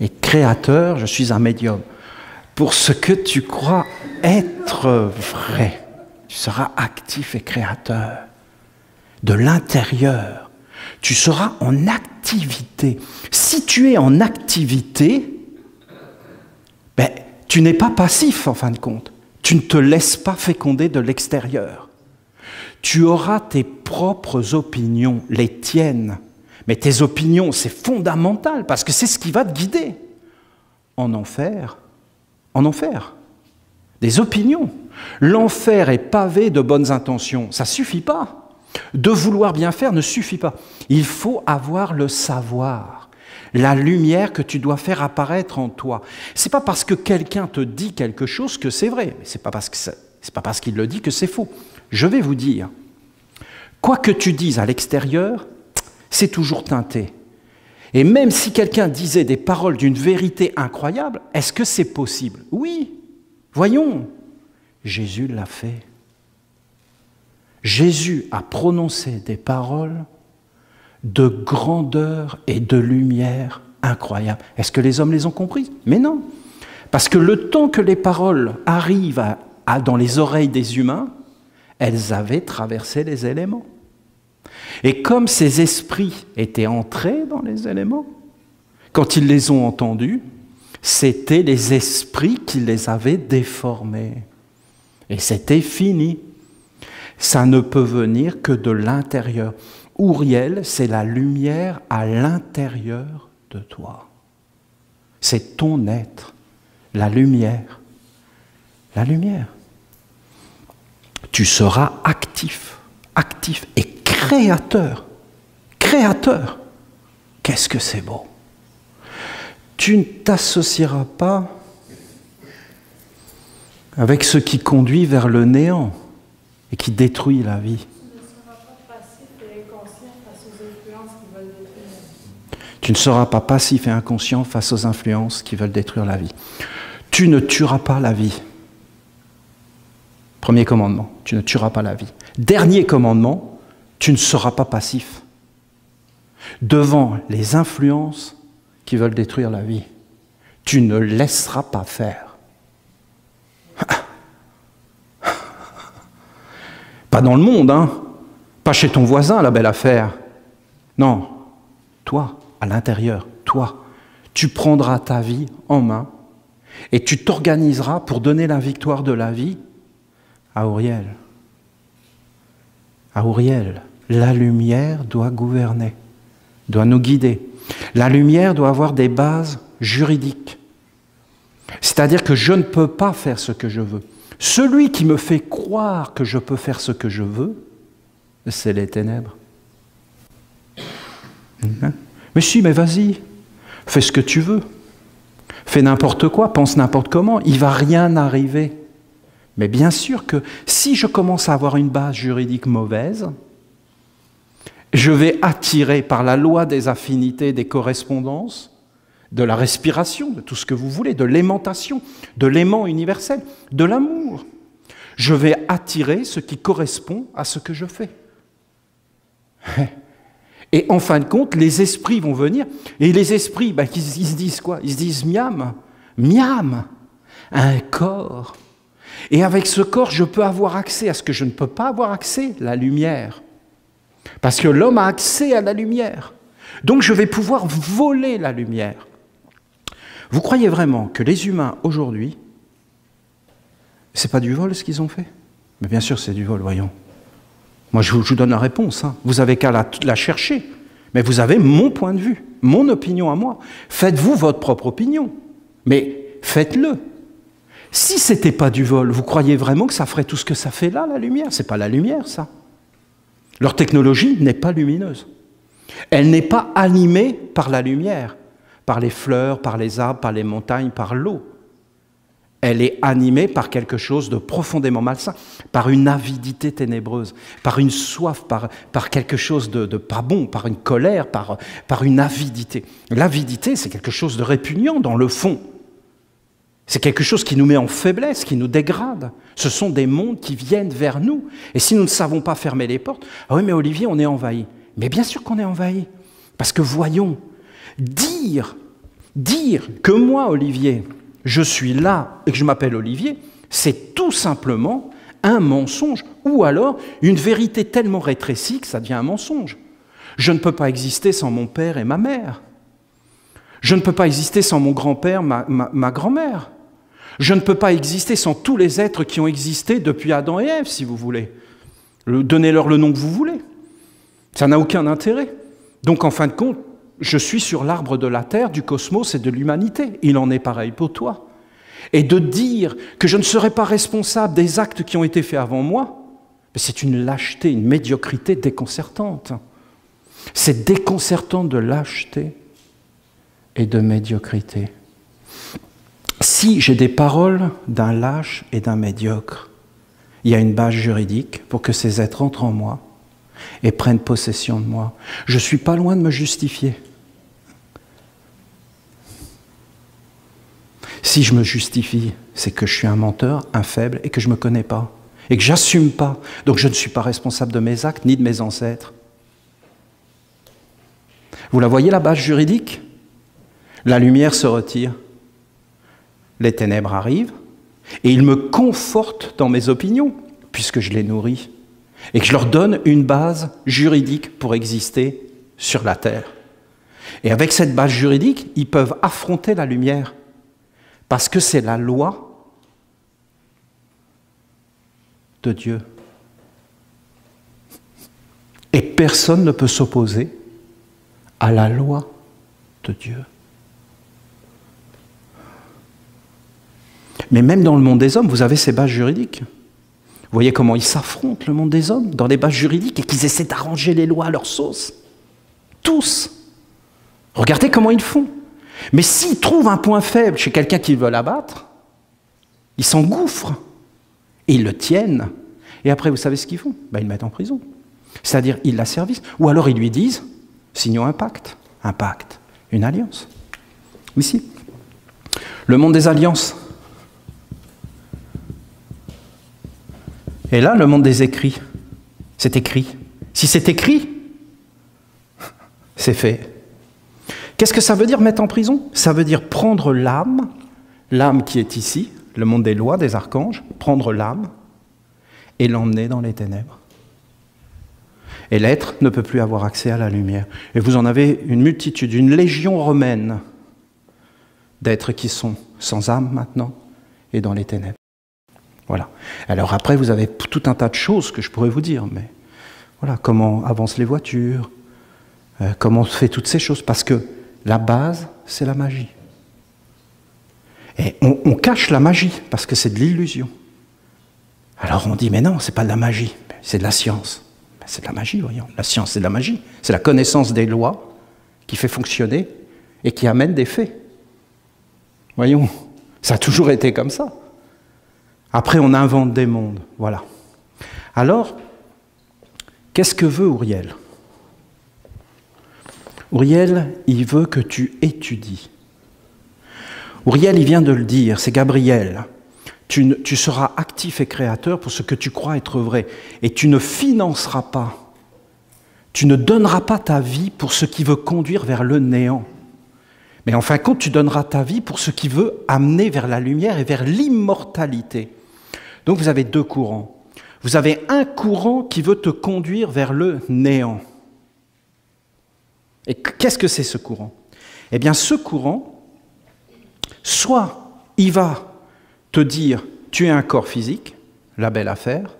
et créateur, je suis un médium, pour ce que tu crois être vrai. Tu seras actif et créateur de l'intérieur. Tu seras en activité. Si tu es en activité, tu n'es pas passif en fin de compte. Tu ne te laisses pas féconder de l'extérieur. Tu auras tes propres opinions, les tiennes. Mais tes opinions, c'est fondamental parce que c'est ce qui va te guider. En enfer, des opinions. L'enfer est pavé de bonnes intentions. Ça ne suffit pas. De vouloir bien faire ne suffit pas. Il faut avoir le savoir, la lumière que tu dois faire apparaître en toi. Ce n'est pas parce que quelqu'un te dit quelque chose que c'est vrai. Ce n'est pas parce qu'il le dit que c'est faux. Je vais vous dire, quoi que tu dises à l'extérieur, c'est toujours teinté. Et même si quelqu'un disait des paroles d'une vérité incroyable, est-ce que c'est possible? Oui, voyons, Jésus l'a fait. Jésus a prononcé des paroles de grandeur et de lumière incroyables. Est-ce que les hommes les ont comprises? Mais non, parce que le temps que les paroles arrivent dans les oreilles des humains, elles avaient traversé les éléments. Et comme ces esprits étaient entrés dans les éléments, quand ils les ont entendus, c'était les esprits qui les avaient déformés. Et c'était fini. Ça ne peut venir que de l'intérieur. Uriel, c'est la lumière à l'intérieur de toi. C'est ton être, la lumière. La lumière. Tu seras actif et créateur. Créateur. Qu'est-ce que c'est beau. Tu ne t'associeras pas avec ce qui conduit vers le néant et qui détruit la vie. Tu ne seras pas passif et inconscient face aux influences qui veulent détruire la vie. Tu ne tueras pas la vie. Premier commandement, tu ne tueras pas la vie. Dernier commandement, tu ne seras pas passif devant les influences qui veulent détruire la vie. Tu ne laisseras pas faire. Pas dans le monde, hein. Pas chez ton voisin, la belle affaire. Non, toi, à l'intérieur, toi, tu prendras ta vie en main et tu t'organiseras pour donner la victoire de la vie à Uriel. À Uriel, la lumière doit gouverner, doit nous guider. La lumière doit avoir des bases juridiques. C'est-à-dire que je ne peux pas faire ce que je veux. Celui qui me fait croire que je peux faire ce que je veux, c'est les ténèbres. Mais si, mais vas-y, fais ce que tu veux. Fais n'importe quoi, pense n'importe comment, il ne va rien arriver. Mais bien sûr que si je commence à avoir une base juridique mauvaise, je vais attirer par la loi des affinités, des correspondances, de la respiration, de tout ce que vous voulez, de l'aimantation, de l'aimant universel, de l'amour. Je vais attirer ce qui correspond à ce que je fais. Et en fin de compte, les esprits vont venir, et les esprits, ils se disent quoi? Ils se disent miam, miam, un corps. Et avec ce corps, je peux avoir accès à ce que je ne peux pas avoir accès, la lumière. Parce que l'homme a accès à la lumière. Donc je vais pouvoir voler la lumière. Vous croyez vraiment que les humains aujourd'hui, c'est pas du vol ce qu'ils ont fait? Mais bien sûr c'est du vol, voyons. Moi je vous donne la réponse, hein. Vous avez qu'à la chercher. Mais vous avez mon point de vue, mon opinion à moi. Faites-vous votre propre opinion, mais faites-le. Si ce n'était pas du vol, vous croyez vraiment que ça ferait tout ce que ça fait là, la lumière? Ce n'est pas la lumière, ça. Leur technologie n'est pas lumineuse. Elle n'est pas animée par la lumière, par les fleurs, par les arbres, par les montagnes, par l'eau. Elle est animée par quelque chose de profondément malsain, par une avidité ténébreuse, par une soif, par quelque chose de pas bon, par une colère, par une avidité. L'avidité, c'est quelque chose de répugnant dans le fond. C'est quelque chose qui nous met en faiblesse, qui nous dégrade. Ce sont des mondes qui viennent vers nous. Et si nous ne savons pas fermer les portes, ah oui, mais Olivier, on est envahi. Mais bien sûr qu'on est envahi. Parce que voyons, dire que moi, Olivier, je suis là et que je m'appelle Olivier, c'est tout simplement un mensonge. Ou alors une vérité tellement rétrécie que ça devient un mensonge. Je ne peux pas exister sans mon père et ma mère. Je ne peux pas exister sans mon grand-père, ma grand-mère. Je ne peux pas exister sans tous les êtres qui ont existé depuis Adam et Ève, si vous voulez. Donnez-leur le nom que vous voulez. Ça n'a aucun intérêt. Donc, en fin de compte, je suis sur l'arbre de la terre, du cosmos et de l'humanité. Il en est pareil pour toi. Et de dire que je ne serai pas responsable des actes qui ont été faits avant moi, c'est une lâcheté, une médiocrité déconcertante. C'est déconcertant de lâcheté et de médiocrité. Si j'ai des paroles d'un lâche et d'un médiocre, il y a une base juridique pour que ces êtres entrent en moi et prennent possession de moi. Je ne suis pas loin de me justifier. Si je me justifie, c'est que je suis un menteur, un faible et que je ne me connais pas et que je n'assume pas. Donc je ne suis pas responsable de mes actes ni de mes ancêtres. Vous la voyez, la base juridique? La lumière se retire. Les ténèbres arrivent, Et il me conforte dans mes opinions, puisque je les nourris, et que je leur donne une base juridique pour exister sur la terre. Et avec cette base juridique, ils peuvent affronter la lumière, parce que c'est la loi de Dieu. Et personne ne peut s'opposer à la loi de Dieu. Mais même dans le monde des hommes, vous avez ces bases juridiques. Vous voyez comment ils s'affrontent, le monde des hommes, dans les bases juridiques, et qu'ils essaient d'arranger les lois à leur sauce. Tous. Regardez comment ils font. Mais s'ils trouvent un point faible chez quelqu'un qu'ils veulent abattre, ils s'engouffrent. Et ils le tiennent. Et après, vous savez ce qu'ils font? Ils le mettent en prison. C'est-à-dire, ils l'asservissent. Ou alors, ils lui disent, signons un pacte. Un pacte, une alliance. Ici, le monde des alliances. Et là, le monde des écrits. C'est écrit. Si c'est écrit, c'est fait. Qu'est-ce que ça veut dire mettre en prison? Ça veut dire prendre l'âme, l'âme qui est ici, le monde des lois, des archanges, prendre l'âme et l'emmener dans les ténèbres. Et l'être ne peut plus avoir accès à la lumière. Et vous en avez une multitude, une légion romaine d'êtres qui sont sans âme maintenant et dans les ténèbres. Voilà. Alors après, vous avez tout un tas de choses que je pourrais vous dire, mais voilà, comment avancent les voitures, comment on fait toutes ces choses, parce que la base, c'est la magie. Et on cache la magie, parce que c'est de l'illusion. Alors on dit, mais non, c'est pas de la magie, c'est de la science. C'est de la magie, voyons. La science, c'est de la magie. C'est la connaissance des lois qui fait fonctionner et qui amène des faits. Voyons, ça a toujours été comme ça. Après, on invente des mondes, voilà. Alors, qu'est-ce que veut Uriel? Uriel, il veut que tu étudies. Uriel, il vient de le dire, c'est Gabriel. Tu seras actif et créateur pour ce que tu crois être vrai. Et tu ne financeras pas, tu ne donneras pas ta vie pour ce qui veut conduire vers le néant. Mais en fin de compte, tu donneras ta vie pour ce qui veut amener vers la lumière et vers l'immortalité. Donc vous avez deux courants. Vous avez un courant qui veut te conduire vers le néant. Et qu'est-ce que c'est ce courant? Eh bien ce courant, soit il va te dire, tu es un corps physique, la belle affaire,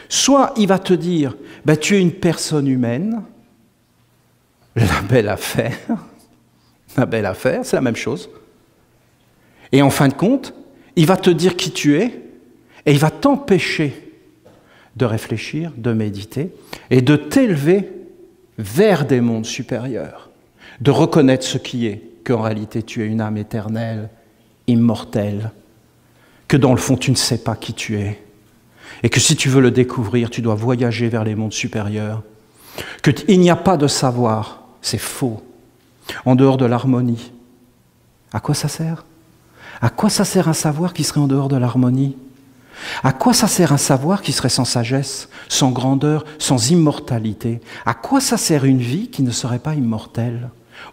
soit il va te dire, tu es une personne humaine, la belle affaire, c'est la même chose. Et en fin de compte, il va te dire qui tu es, et il va t'empêcher de réfléchir, de méditer, et de t'élever vers des mondes supérieurs, de reconnaître ce qui est, qu'en réalité tu es une âme éternelle, immortelle, que dans le fond, tu ne sais pas qui tu es. Et que si tu veux le découvrir, tu dois voyager vers les mondes supérieurs. Qu'il n'y a pas de savoir, c'est faux, en dehors de l'harmonie. À quoi ça sert? À quoi ça sert un savoir qui serait en dehors de l'harmonie? À quoi ça sert un savoir qui serait sans sagesse, sans grandeur, sans immortalité? À quoi ça sert une vie qui ne serait pas immortelle?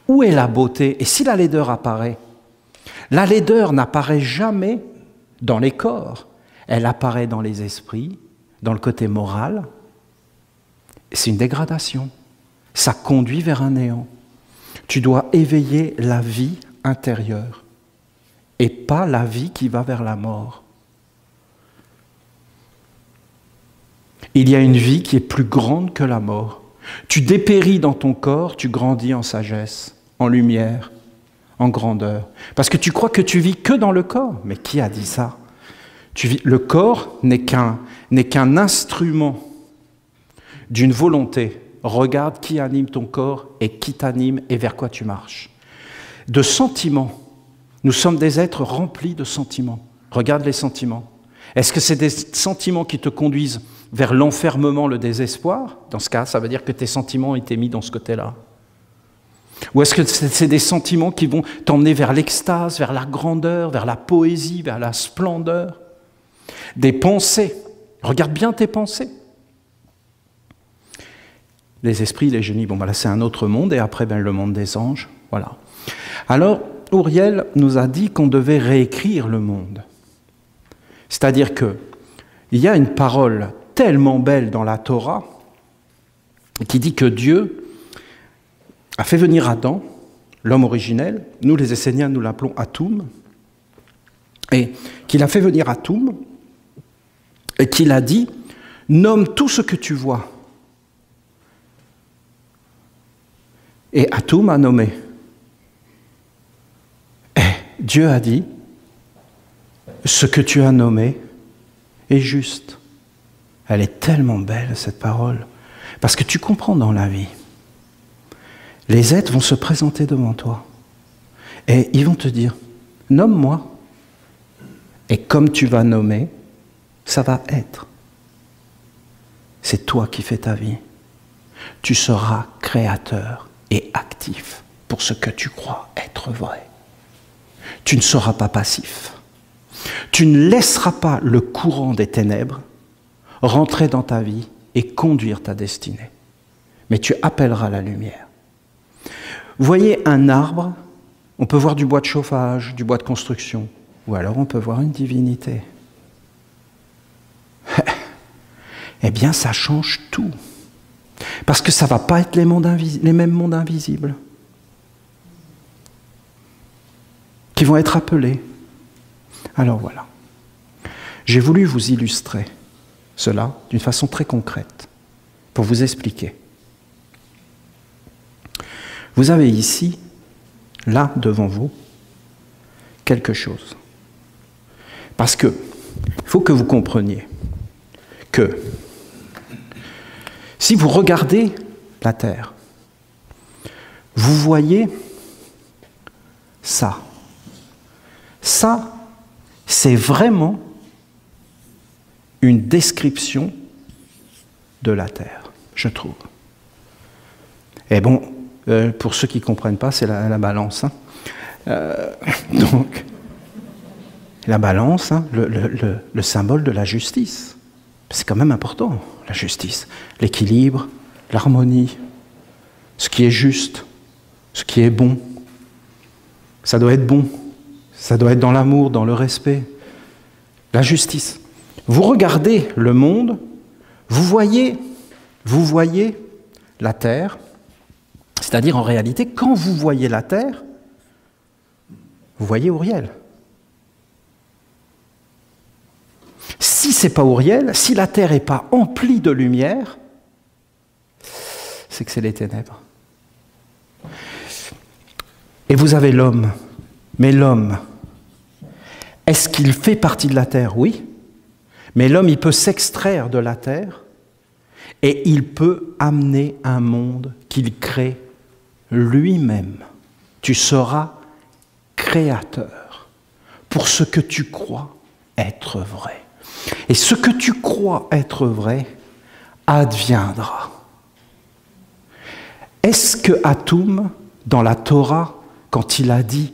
Où est la beauté? Et si la laideur apparaît? La laideur n'apparaît jamais dans les corps, elle apparaît dans les esprits, dans le côté moral. C'est une dégradation. Ça conduit vers un néant. Tu dois éveiller la vie intérieure et pas la vie qui va vers la mort. Il y a une vie qui est plus grande que la mort. Tu dépéris dans ton corps, tu grandis en sagesse, en lumière, en grandeur. Parce que tu crois que tu vis que dans le corps. Mais qui a dit ça? Le corps n'est qu'un instrument d'une volonté. Regarde qui anime ton corps et qui t'anime et vers quoi tu marches. De sentiments. Nous sommes des êtres remplis de sentiments. Regarde les sentiments. Est-ce que c'est des sentiments qui te conduisent vers l'enfermement, le désespoir? Dans ce cas, ça veut dire que tes sentiments ont été mis dans ce côté-là. Ou est-ce que c'est des sentiments qui vont t'emmener vers l'extase, vers la grandeur, vers la poésie, vers la splendeur? Des pensées. Regarde bien tes pensées. Les esprits, les génies, là c'est un autre monde, et après le monde des anges. Voilà. Alors, Uriel nous a dit qu'on devait réécrire le monde. C'est-à-dire qu'il y a une parole tellement belle dans la Torah qui dit que Dieu a fait venir Adam, l'homme originel, nous les Esséniens nous l'appelons Atoum, et qu'il a fait venir Atoum, et qu'il a dit « Nomme tout ce que tu vois ». Et Atoum a nommé. Et Dieu a dit « Ce que tu as nommé est juste ». Elle est tellement belle, cette parole, parce que tu comprends dans la vie. Les êtres vont se présenter devant toi et ils vont te dire « Nomme-moi ». Et comme tu vas nommer, ça va être. C'est toi qui fais ta vie. Tu seras créateur et actif pour ce que tu crois être vrai. Tu ne seras pas passif. Tu ne laisseras pas le courant des ténèbres rentrer dans ta vie et conduire ta destinée. Mais tu appelleras la lumière. Vous voyez un arbre, on peut voir du bois de chauffage, du bois de construction, ou alors on peut voir une divinité. Eh bien, ça change tout. Parce que ça ne va pas être les mêmes mondes invisibles qui vont être appelés. Alors voilà. J'ai voulu vous illustrer cela d'une façon très concrète pour vous expliquer. Vous avez ici, là, devant vous, quelque chose. Parce que, il faut que vous compreniez que si vous regardez la Terre, vous voyez ça. Ça, c'est vraiment une description de la Terre, je trouve. Et bon, pour ceux qui ne comprennent pas, c'est la balance. Hein. Donc, la balance, hein, le symbole de la justice. C'est quand même important, la justice. L'équilibre, l'harmonie, ce qui est juste, ce qui est bon. Ça doit être bon. Ça doit être dans l'amour, dans le respect. La justice. Vous regardez le monde, vous voyez la Terre, c'est-à-dire en réalité, quand vous voyez la Terre, vous voyez Uriel. Si ce n'est pas Uriel, si la Terre n'est pas emplie de lumière, c'est que c'est les ténèbres. Et vous avez l'homme. Mais l'homme, est-ce qu'il fait partie de la Terre? Oui. Mais l'homme, il peut s'extraire de la Terre et il peut amener un monde qu'il crée lui-même. Tu seras créateur pour ce que tu crois être vrai. Et ce que tu crois être vrai adviendra. Est-ce que Atoum, dans la Torah, quand il a dit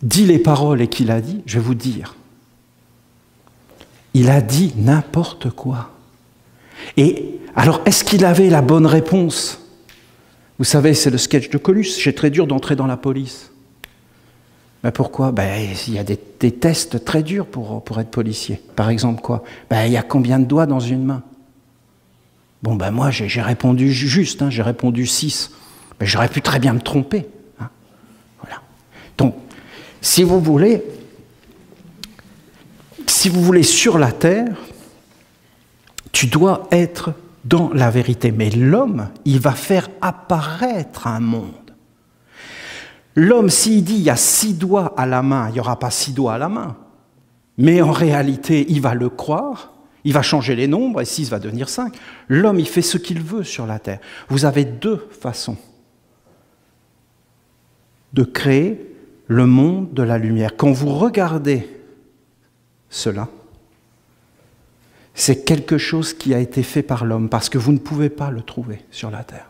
les paroles et qu'il a dit, je vais vous dire, il a dit n'importe quoi. Et alors, est-ce qu'il avait la bonne réponse? Vous savez, c'est le sketch de Coluche, c'est très dur d'entrer dans la police. Ben pourquoi? Il y a des tests très durs pour être policier. Par exemple, quoi? Il y a combien de doigts dans une main? Bon, moi, j'ai répondu juste, hein, j'ai répondu 6. Mais j'aurais pu très bien me tromper. Hein. Voilà. Donc, si vous voulez, sur la terre, tu dois être dans la vérité. Mais l'homme, il va faire apparaître un monde. L'homme, s'il dit il y a 6 doigts à la main, il n'y aura pas 6 doigts à la main. Mais en réalité, il va le croire, il va changer les nombres, et 6 va devenir 5. L'homme, il fait ce qu'il veut sur la terre. Vous avez 2 façons de créer le monde de la lumière. Quand vous regardez cela, c'est quelque chose qui a été fait par l'homme, parce que vous ne pouvez pas le trouver sur la terre.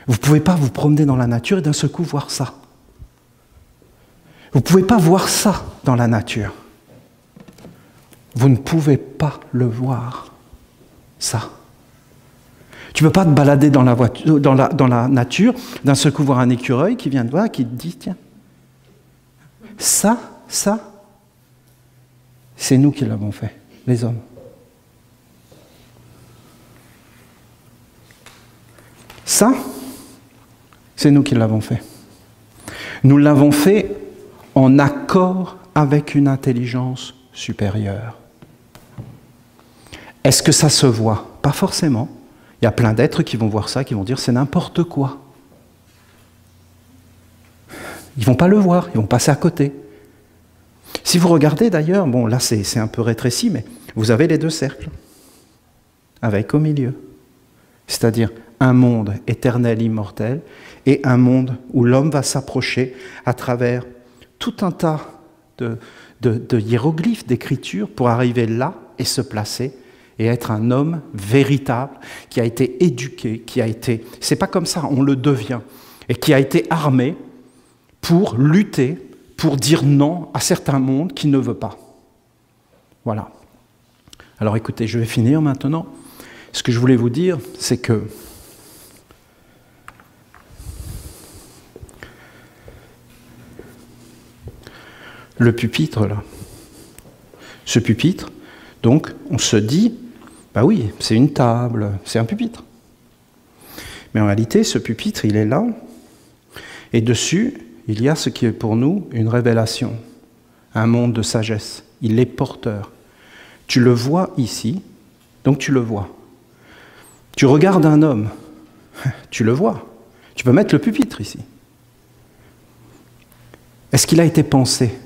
Vous ne pouvez pas vous promener dans la nature et d'un seul coup voir ça. Vous ne pouvez pas voir ça dans la nature. Vous ne pouvez pas le voir, ça. Tu ne peux pas te balader dans la nature, d'un seul coup voir un écureuil qui vient te voir, qui te dit, tiens, ça, C'est nous qui l'avons fait, les hommes. Ça, c'est nous qui l'avons fait. Nous l'avons fait en accord avec une intelligence supérieure. Est-ce que ça se voit? Pas forcément. Il y a plein d'êtres qui vont voir ça, qui vont dire c'est n'importe quoi. Ils ne vont pas le voir, ils vont passer à côté. Si vous regardez d'ailleurs, bon là c'est un peu rétréci, mais vous avez les deux cercles, avec au milieu. C'est-à-dire un monde éternel, immortel, et un monde où l'homme va s'approcher à travers tout un tas de hiéroglyphes, d'écritures, pour arriver là et se placer, et être un homme véritable, qui a été éduqué, qui a été... C'est pas comme ça, on le devient, et qui a été armé pour lutter, pour dire non à certains mondes qui ne veut pas. Voilà. Alors écoutez, je vais finir maintenant. Ce que je voulais vous dire, c'est que le pupitre, là, ce pupitre, donc on se dit, bah oui, c'est une table, c'est un pupitre. Mais en réalité, ce pupitre, il est là, et dessus, il y a ce qui est pour nous une révélation, un monde de sagesse. Il est porteur. Tu le vois ici, donc tu le vois. Tu regardes un homme, tu le vois. Tu peux mettre le pupitre ici. Est-ce qu'il a été pensé?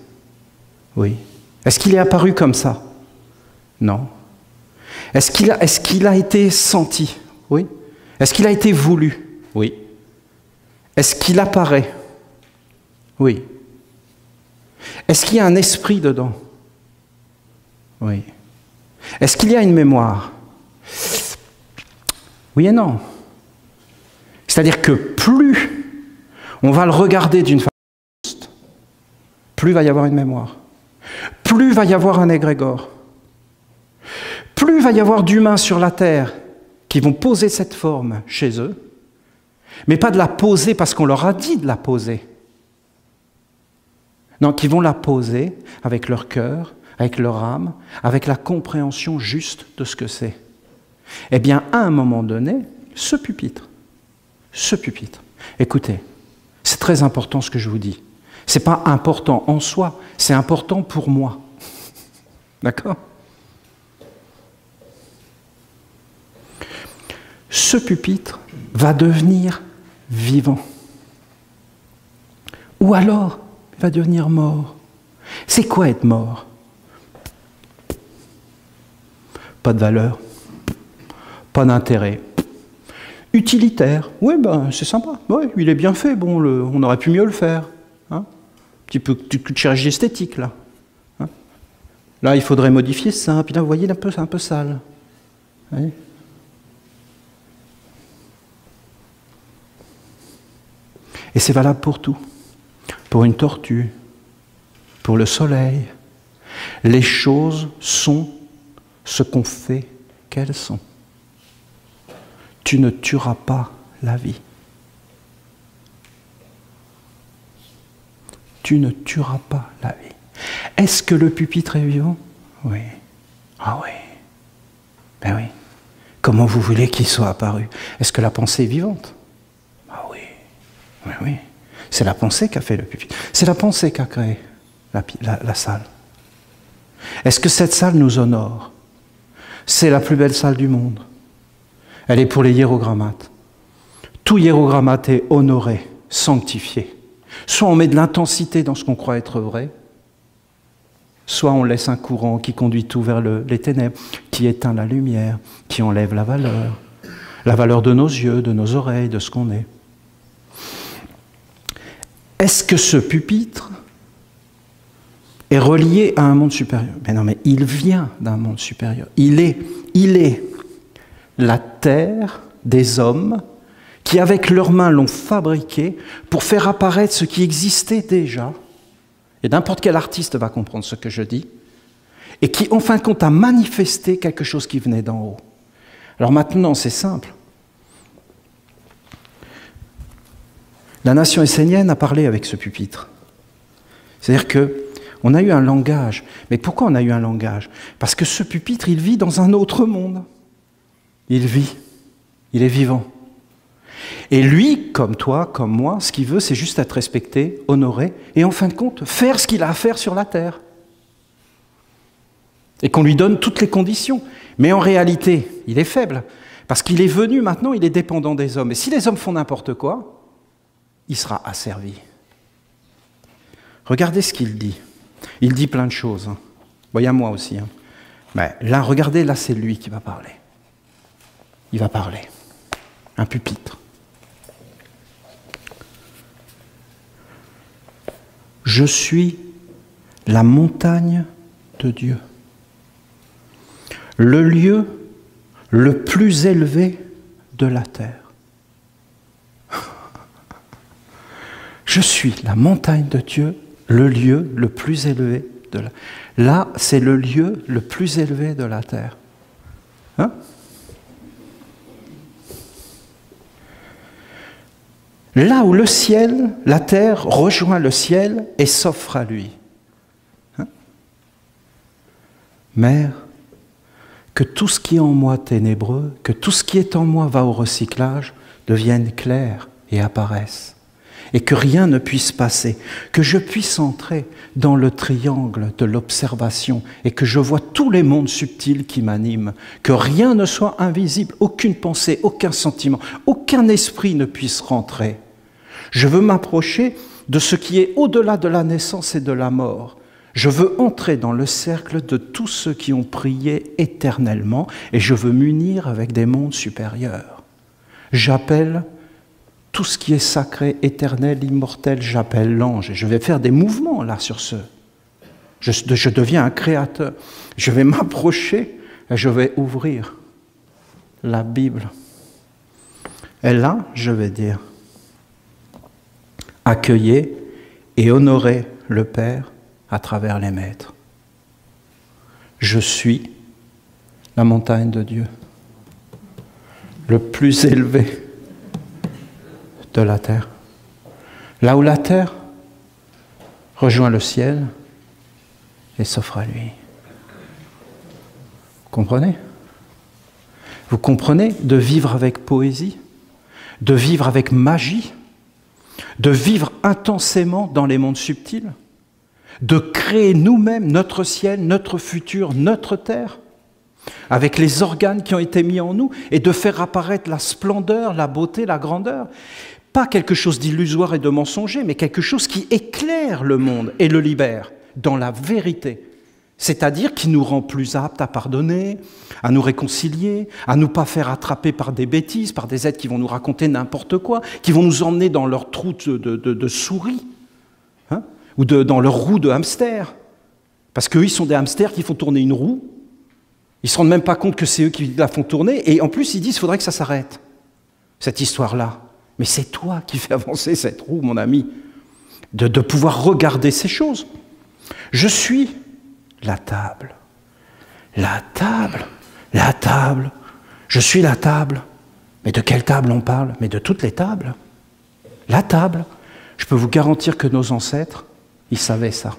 Oui. Est-ce qu'il est apparu comme ça? Non. Est-ce qu'il a été senti? Oui. Est-ce qu'il a été voulu? Oui. Est-ce qu'il apparaît? Oui. Est-ce qu'il y a un esprit dedans? Oui. Est-ce qu'il y a une mémoire? Oui et non. C'est-à-dire que plus on va le regarder d'une façon juste, plus il va y avoir une mémoire. Plus il va y avoir un égrégore. Plus il va y avoir d'humains sur la terre qui vont poser cette forme chez eux, mais pas de la poser parce qu'on leur a dit de la poser. Non, qui vont la poser avec leur cœur, avec leur âme, avec la compréhension juste de ce que c'est. Eh bien, à un moment donné, ce pupitre, écoutez, c'est très important ce que je vous dis. Ce n'est pas important en soi, c'est important pour moi. D'accord? Ce pupitre va devenir vivant. Ou alors, il va devenir mort. C'est quoi être mort? Pas de valeur, pas d'intérêt. Utilitaire, oui, ben, c'est sympa, ouais, il est bien fait, bon, on aurait pu mieux le faire. Hein, petit peu de chirurgie esthétique, là. Hein, là, il faudrait modifier ça, puis là, vous voyez, c'est un peu sale. Oui. Et c'est valable pour tout. Pour une tortue, pour le soleil. Les choses sont ce qu'on fait qu'elles sont. Tu ne tueras pas la vie. Tu ne tueras pas la vie. Est-ce que le pupitre est vivant? Oui. Ah oui. Ben oui. Comment vous voulez qu'il soit apparu? Est-ce que la pensée est vivante? Ah oui. Oui, oui. C'est la pensée qui a fait le pupitre. C'est la pensée qui a créé la salle. Est-ce que cette salle nous honore? C'est la plus belle salle du monde. Elle est pour les hiérogrammates. Tout hiérogrammate est honoré, sanctifié. Soit on met de l'intensité dans ce qu'on croit être vrai, soit on laisse un courant qui conduit tout vers les ténèbres, qui éteint la lumière, qui enlève la valeur de nos yeux, de nos oreilles, de ce qu'on est. Est-ce que ce pupitre est relié à un monde supérieur? Mais non, mais il vient d'un monde supérieur. Il est la terre des hommes qui, avec leurs mains, l'ont fabriqué pour faire apparaître ce qui existait déjà. Et n'importe quel artiste va comprendre ce que je dis. Et qui, en fin de compte, a manifesté quelque chose qui venait d'en haut. Alors maintenant, c'est simple. La nation essénienne a parlé avec ce pupitre. C'est-à-dire que On a eu un langage. Mais pourquoi on a eu un langage? Parce que ce pupitre, il vit dans un autre monde. Il vit. Il est vivant. Et lui, comme toi, comme moi, ce qu'il veut, c'est juste être respecté, honoré, et en fin de compte, faire ce qu'il a à faire sur la terre. Et qu'on lui donne toutes les conditions. Mais en réalité, il est faible. Parce qu'il est venu maintenant, il est dépendant des hommes. Et si les hommes font n'importe quoi, il sera asservi. Regardez ce qu'il dit. Il dit plein de choses. Bon, il y a moi aussi. Mais là, regardez, là, c'est lui qui va parler. Il va parler. Un pupitre. Je suis la montagne de Dieu. Le lieu le plus élevé de la terre. Je suis la montagne de Dieu, le lieu le plus élevé de la terre. Là, c'est le lieu le plus élevé de la terre. Hein? Là où le ciel, la terre rejoint le ciel et s'offre à lui. Hein? Mère, que tout ce qui est en moi ténébreux, que tout ce qui est en moi va au recyclage, devienne clair et apparaisse. Et que rien ne puisse passer, que je puisse entrer dans le triangle de l'observation et que je vois tous les mondes subtils qui m'animent, que rien ne soit invisible, aucune pensée, aucun sentiment, aucun esprit ne puisse rentrer. Je veux m'approcher de ce qui est au-delà de la naissance et de la mort. Je veux entrer dans le cercle de tous ceux qui ont prié éternellement et je veux m'unir avec des mondes supérieurs. J'appelle tout ce qui est sacré, éternel, immortel, j'appelle l'ange. Et je vais faire des mouvements là sur ce. Je deviens un créateur. Je vais m'approcher et je vais ouvrir la Bible. Et là, je vais dire, accueillez et honorez le Père à travers les maîtres. Je suis la montagne de Dieu, le plus élevé de la terre. Là où la terre rejoint le ciel et s'offre à lui. Vous comprenez? Vous comprenez de vivre avec poésie, de vivre avec magie, de vivre intensément dans les mondes subtils, de créer nous-mêmes notre ciel, notre futur, notre terre, avec les organes qui ont été mis en nous, et de faire apparaître la splendeur, la beauté, la grandeur. Pas quelque chose d'illusoire et de mensonger, mais quelque chose qui éclaire le monde et le libère dans la vérité. C'est-à-dire qui nous rend plus aptes à pardonner, à nous réconcilier, à ne pas faire attraper par des bêtises, par des êtres qui vont nous raconter n'importe quoi, qui vont nous emmener dans leur trou de souris, hein, ou dans leur roue de hamster. Parce qu'eux, ils sont des hamsters qui font tourner une roue. Ils ne se rendent même pas compte que c'est eux qui la font tourner. Et en plus, ils disent qu'il faudrait que ça s'arrête, cette histoire-là. Mais c'est toi qui fais avancer cette roue, mon ami, de pouvoir regarder ces choses. Je suis la table. La table. La table. Je suis la table. Mais de quelle table on parle? Mais de toutes les tables. La table. Je peux vous garantir que nos ancêtres, ils savaient ça.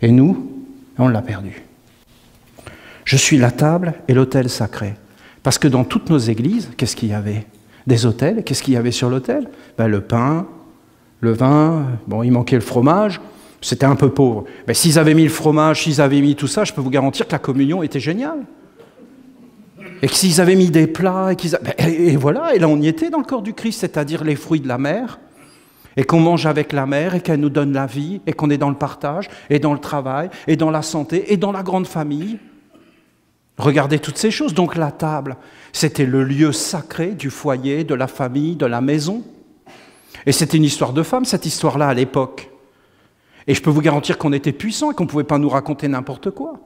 Et nous, on l'a perdu. Je suis la table et l'autel sacré. Parce que dans toutes nos églises, qu'est-ce qu'il y avait? Des autels. Qu'est-ce qu'il y avait sur l'autel? Ben, le pain, le vin, bon, il manquait le fromage. C'était un peu pauvre. Mais s'ils avaient mis le fromage, s'ils avaient mis tout ça, je peux vous garantir que la communion était géniale. Et que s'ils avaient mis des plats, et voilà, et là on y était dans le corps du Christ, c'est-à-dire les fruits de la mer, et qu'on mange avec la mer, et qu'elle nous donne la vie, et qu'on est dans le partage, et dans le travail, et dans la santé, et dans la grande famille. Regardez toutes ces choses. Donc la table, c'était le lieu sacré du foyer, de la famille, de la maison. Et c'était une histoire de femme, cette histoire-là, à l'époque. Et je peux vous garantir qu'on était puissant et qu'on ne pouvait pas nous raconter n'importe quoi.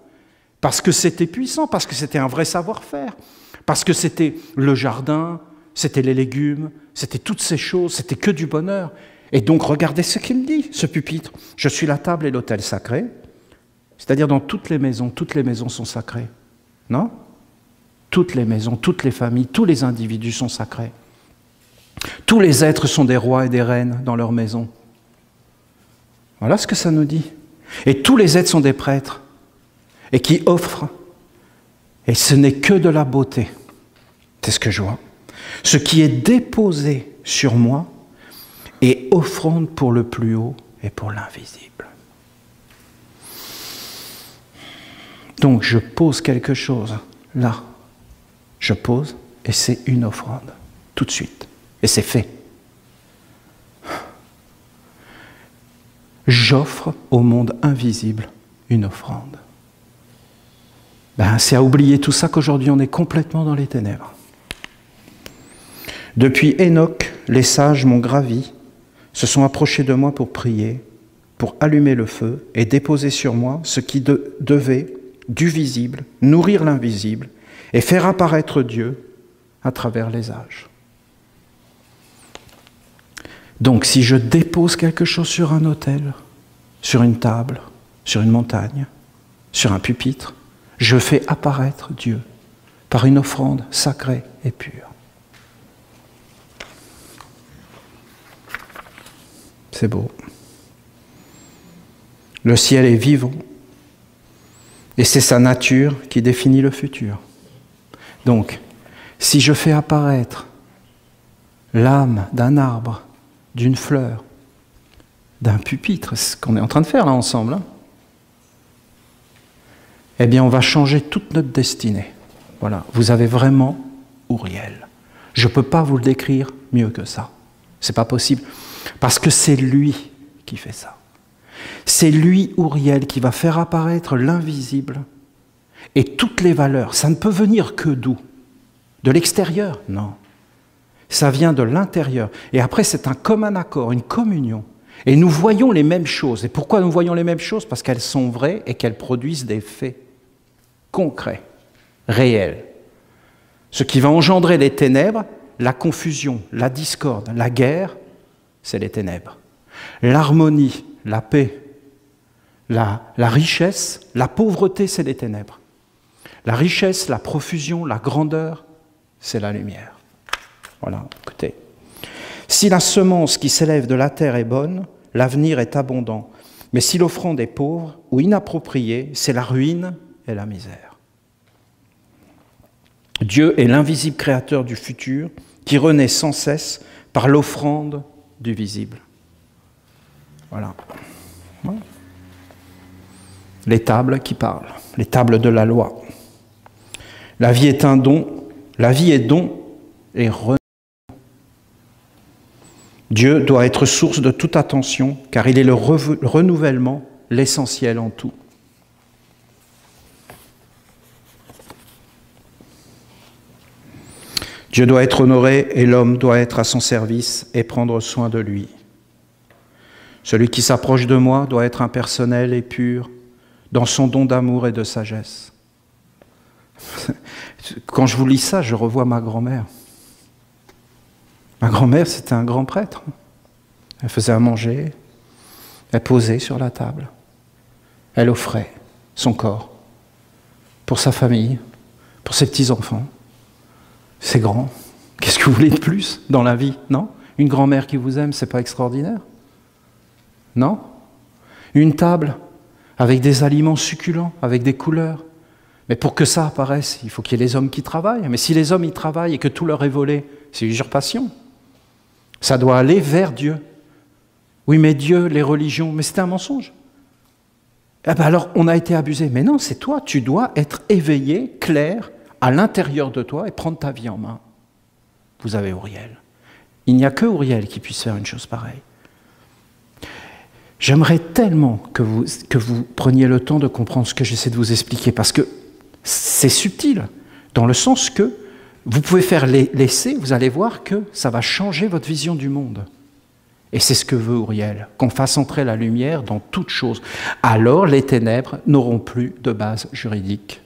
Parce que c'était puissant, parce que c'était un vrai savoir-faire. Parce que c'était le jardin, c'était les légumes, c'était toutes ces choses, c'était que du bonheur. Et donc regardez ce qu'il me dit, ce pupitre. Je suis la table et l'autel sacré. C'est-à-dire dans toutes les maisons sont sacrées. Non? Toutes les maisons, toutes les familles, tous les individus sont sacrés. Tous les êtres sont des rois et des reines dans leur maison. Voilà ce que ça nous dit. Et tous les êtres sont des prêtres et qui offrent. Et ce n'est que de la beauté. C'est ce que je vois. Ce qui est déposé sur moi est offrande pour le plus haut et pour l'invisible. Donc je pose quelque chose là. Je pose et c'est une offrande. Tout de suite. Et c'est fait. J'offre au monde invisible une offrande. C'est à oublier tout ça qu'aujourd'hui on est complètement dans les ténèbres. Depuis Enoch, les sages m'ont gravi, se sont approchés de moi pour prier, pour allumer le feu et déposer sur moi ce qui devait, du visible, nourrir l'invisible et faire apparaître Dieu à travers les âges. Donc si je dépose quelque chose sur un autel, sur une table, sur une montagne, sur un pupitre, je fais apparaître Dieu par une offrande sacrée et pure. C'est beau. Le ciel est vivant et c'est sa nature qui définit le futur. Donc, si je fais apparaître l'âme d'un arbre, d'une fleur, d'un pupitre, c'est ce qu'on est en train de faire là ensemble, eh bien on va changer toute notre destinée. Voilà, vous avez vraiment Uriel. Je ne peux pas vous le décrire mieux que ça. C'est pas possible. Parce que c'est lui qui fait ça. C'est lui, Uriel, qui va faire apparaître l'invisible et toutes les valeurs. Ça ne peut venir que d'où? De l'extérieur? Non. Ça vient de l'intérieur. Et après, c'est un commun accord, une communion. Et nous voyons les mêmes choses. Et pourquoi nous voyons les mêmes choses? Parce qu'elles sont vraies et qu'elles produisent des faits concrets, réels. Ce qui va engendrer les ténèbres, la confusion, la discorde, la guerre, c'est les ténèbres. L'harmonie, la paix, la richesse, la pauvreté, c'est les ténèbres. La richesse, la profusion, la grandeur, c'est la lumière. Voilà, écoutez. Si la semence qui s'élève de la terre est bonne, l'avenir est abondant. Mais si l'offrande est pauvre ou inappropriée, c'est la ruine et la misère. Dieu est l'invisible créateur du futur qui renaît sans cesse par l'offrande du visible. Voilà. Les tables qui parlent, les tables de la loi. La vie est un don, la vie est don et renouvellement. Dieu doit être source de toute attention, car il est le renouvellement, l'essentiel en tout. Dieu doit être honoré et l'homme doit être à son service et prendre soin de lui. Celui qui s'approche de moi doit être impersonnel et pur dans son don d'amour et de sagesse. Quand je vous lis ça, je revois ma grand-mère. Ma grand-mère, c'était un grand prêtre. Elle faisait à manger, elle posait sur la table, elle offrait son corps pour sa famille, pour ses petits-enfants. C'est grand. Qu'est-ce que vous voulez de plus dans la vie, non? Une grand-mère qui vous aime, c'est pas extraordinaire? Non? Une table avec des aliments succulents, avec des couleurs. Mais pour que ça apparaisse, il faut qu'il y ait les hommes qui travaillent. Mais si les hommes y travaillent et que tout leur est volé, c'est usurpation. Ça doit aller vers Dieu. Oui, mais Dieu, les religions, mais c'était un mensonge. Eh bien alors, on a été abusé. Mais non, c'est toi, tu dois être éveillé, clair, à l'intérieur de toi et prendre ta vie en main. Vous avez Uriel. Il n'y a que Uriel qui puisse faire une chose pareille. J'aimerais tellement que vous preniez le temps de comprendre ce que j'essaie de vous expliquer, parce que c'est subtil, dans le sens que vous pouvez faire l'essai, vous allez voir que ça va changer votre vision du monde. Et c'est ce que veut Uriel, qu'on fasse entrer la lumière dans toute chose. Alors les ténèbres n'auront plus de base juridique.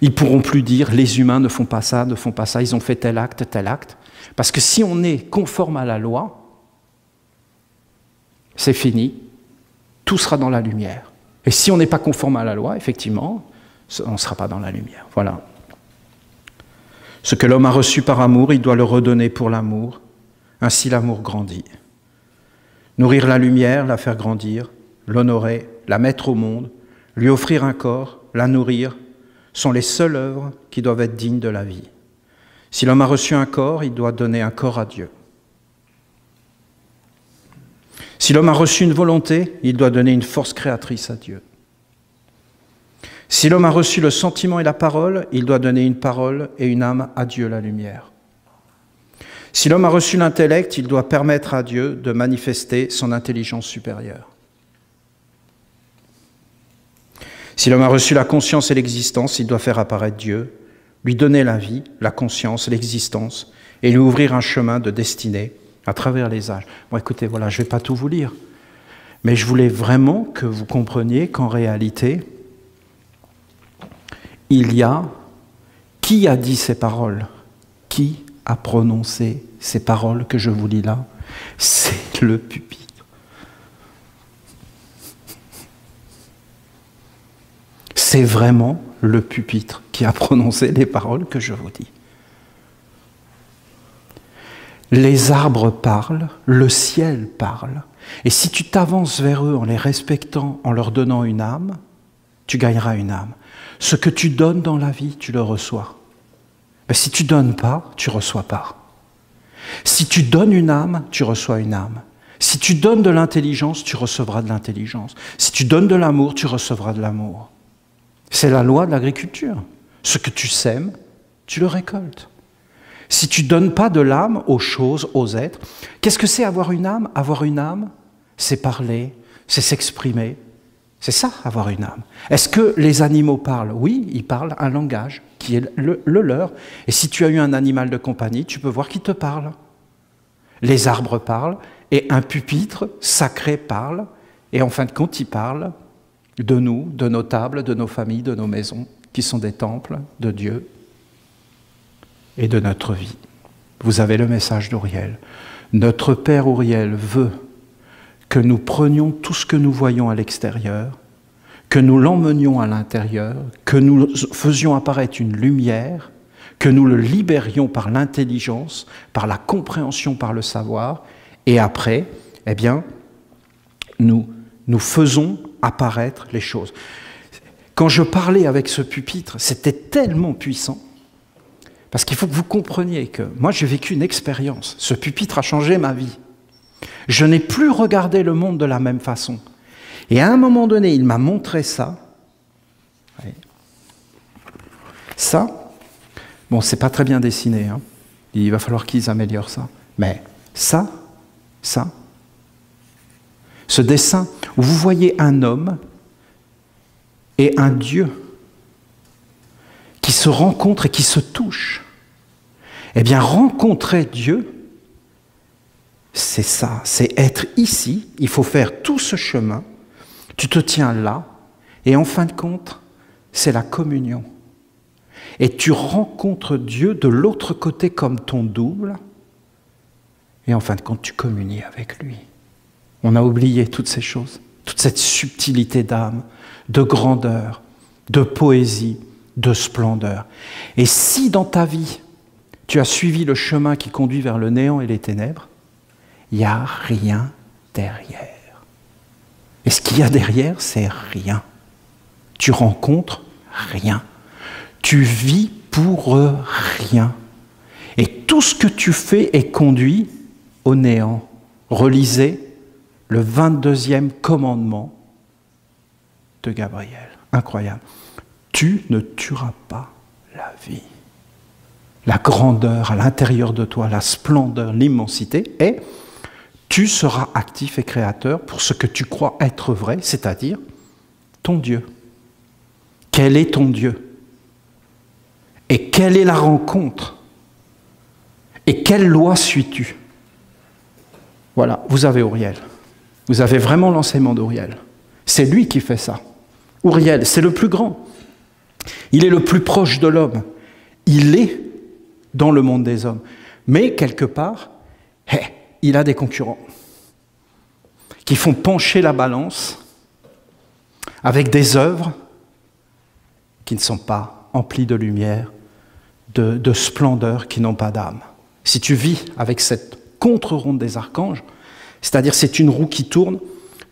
Ils ne pourront plus dire les humains ne font pas ça, ils ont fait tel acte. Parce que si on est conforme à la loi, c'est fini, tout sera dans la lumière. Et si on n'est pas conforme à la loi, effectivement, on ne sera pas dans la lumière. Voilà. Ce que l'homme a reçu par amour, il doit le redonner pour l'amour. Ainsi l'amour grandit. Nourrir la lumière, la faire grandir, l'honorer, la mettre au monde, lui offrir un corps, la nourrir, sont les seules œuvres qui doivent être dignes de la vie. Si l'homme a reçu un corps, il doit donner un corps à Dieu. Si l'homme a reçu une volonté, il doit donner une force créatrice à Dieu. Si l'homme a reçu le sentiment et la parole, il doit donner une parole et une âme à Dieu, la lumière. Si l'homme a reçu l'intellect, il doit permettre à Dieu de manifester son intelligence supérieure. Si l'homme a reçu la conscience et l'existence, il doit faire apparaître Dieu, lui donner la vie, la conscience, l'existence, et lui ouvrir un chemin de destinée à travers les âges. Bon, écoutez, voilà, je ne vais pas tout vous lire, mais je voulais vraiment que vous compreniez qu'en réalité, il y a qui a dit ces paroles, qui a prononcé ces paroles que je vous lis là, c'est le pupitre. C'est vraiment le pupitre qui a prononcé les paroles que je vous dis. Les arbres parlent, le ciel parle, et si tu t'avances vers eux en les respectant, en leur donnant une âme, tu gagneras une âme. Ce que tu donnes dans la vie, tu le reçois. Mais si tu ne donnes pas, tu ne reçois pas. Si tu donnes une âme, tu reçois une âme. Si tu donnes de l'intelligence, tu recevras de l'intelligence. Si tu donnes de l'amour, tu recevras de l'amour. C'est la loi de l'agriculture. Ce que tu sèmes, tu le récoltes. Si tu ne donnes pas de l'âme aux choses, aux êtres, qu'est-ce que c'est avoir une âme? Avoir une âme, c'est parler, c'est s'exprimer. C'est ça, avoir une âme. Est-ce que les animaux parlent? Oui, ils parlent un langage qui est le leur. Et si tu as eu un animal de compagnie, tu peux voir qu'il te parle. Les arbres parlent, et un pupitre sacré parle, et en fin de compte, il parle de nous, de nos tables, de nos familles, de nos maisons, qui sont des temples de Dieu et de notre vie. Vous avez le message d'Uriel. Notre Père Uriel veut que nous prenions tout ce que nous voyons à l'extérieur, que nous l'emmenions à l'intérieur, que nous faisions apparaître une lumière, que nous le libérions par l'intelligence, par la compréhension, par le savoir, et après, eh bien, nous faisons apparaître les choses. Quand je parlais avec ce pupitre, c'était tellement puissant, parce qu'il faut que vous compreniez que moi j'ai vécu une expérience, ce pupitre a changé ma vie. Je n'ai plus regardé le monde de la même façon. Et à un moment donné, il m'a montré ça. Ça, bon, c'est pas très bien dessiné, hein. Il va falloir qu'ils améliorent ça. Mais ça, ce dessin où vous voyez un homme et un Dieu qui se rencontrent et qui se touchent. Eh bien, rencontrer Dieu, c'est ça, c'est être ici, il faut faire tout ce chemin, tu te tiens là, et en fin de compte, c'est la communion. Et tu rencontres Dieu de l'autre côté comme ton double, et en fin de compte, tu communies avec lui. On a oublié toutes ces choses, toute cette subtilité d'âme, de grandeur, de poésie, de splendeur. Et si dans ta vie, tu as suivi le chemin qui conduit vers le néant et les ténèbres, il n'y a rien derrière. Et ce qu'il y a derrière, c'est rien. Tu rencontres rien. Tu vis pour rien. Et tout ce que tu fais est conduit au néant. Relisez le 22e commandement de Gabriel. Incroyable. Tu ne tueras pas la vie. La grandeur à l'intérieur de toi, la splendeur, l'immensité, et tu seras actif et créateur pour ce que tu crois être vrai, c'est-à-dire ton Dieu. Quel est ton Dieu? Et quelle est la rencontre? Et quelle loi suis-tu? Voilà, vous avez Uriel. Vous avez vraiment l'enseignement d'Uriel. C'est lui qui fait ça. Uriel, c'est le plus grand. Il est le plus proche de l'homme. Il est dans le monde des hommes. Mais quelque part, il a des concurrents qui font pencher la balance avec des œuvres qui ne sont pas emplies de lumière, de splendeur, qui n'ont pas d'âme. Si tu vis avec cette contre-ronde des archanges, c'est-à-dire c'est une roue qui tourne,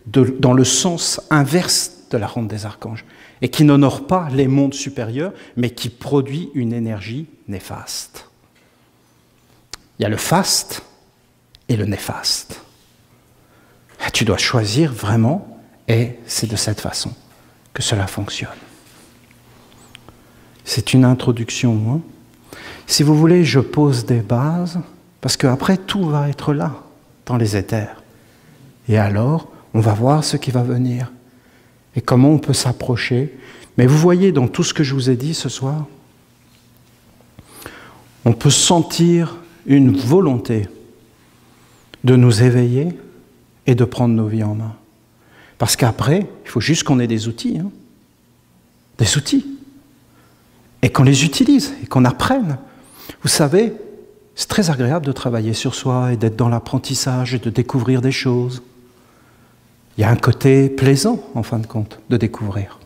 dans le sens inverse de la ronde des archanges, et qui n'honore pas les mondes supérieurs, mais qui produit une énergie néfaste. Il y a le faste et le néfaste. Tu dois choisir vraiment, et c'est de cette façon que cela fonctionne. C'est une introduction. Hein. Si vous voulez, je pose des bases, parce qu'après, tout va être là, dans les éthers. Et alors, on va voir ce qui va venir, et comment on peut s'approcher. Mais vous voyez, dans tout ce que je vous ai dit ce soir, on peut sentir une volonté de nous éveiller et de prendre nos vies en main. Parce qu'après, il faut juste qu'on ait des outils. Hein. Des outils. Et qu'on les utilise, et qu'on apprenne. Vous savez, c'est très agréable de travailler sur soi et d'être dans l'apprentissage et de découvrir des choses. Il y a un côté plaisant, en fin de compte, de découvrir.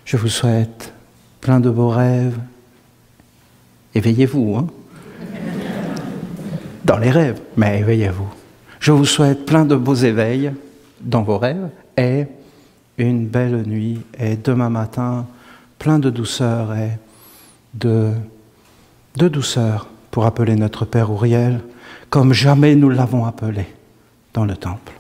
Je vous souhaite plein de beaux rêves. Éveillez-vous, hein. Dans les rêves, mais éveillez-vous. Je vous souhaite plein de beaux éveils dans vos rêves et une belle nuit. Et demain matin, plein de douceur et de douceur pour appeler notre Père Uriel comme jamais nous l'avons appelé dans le temple.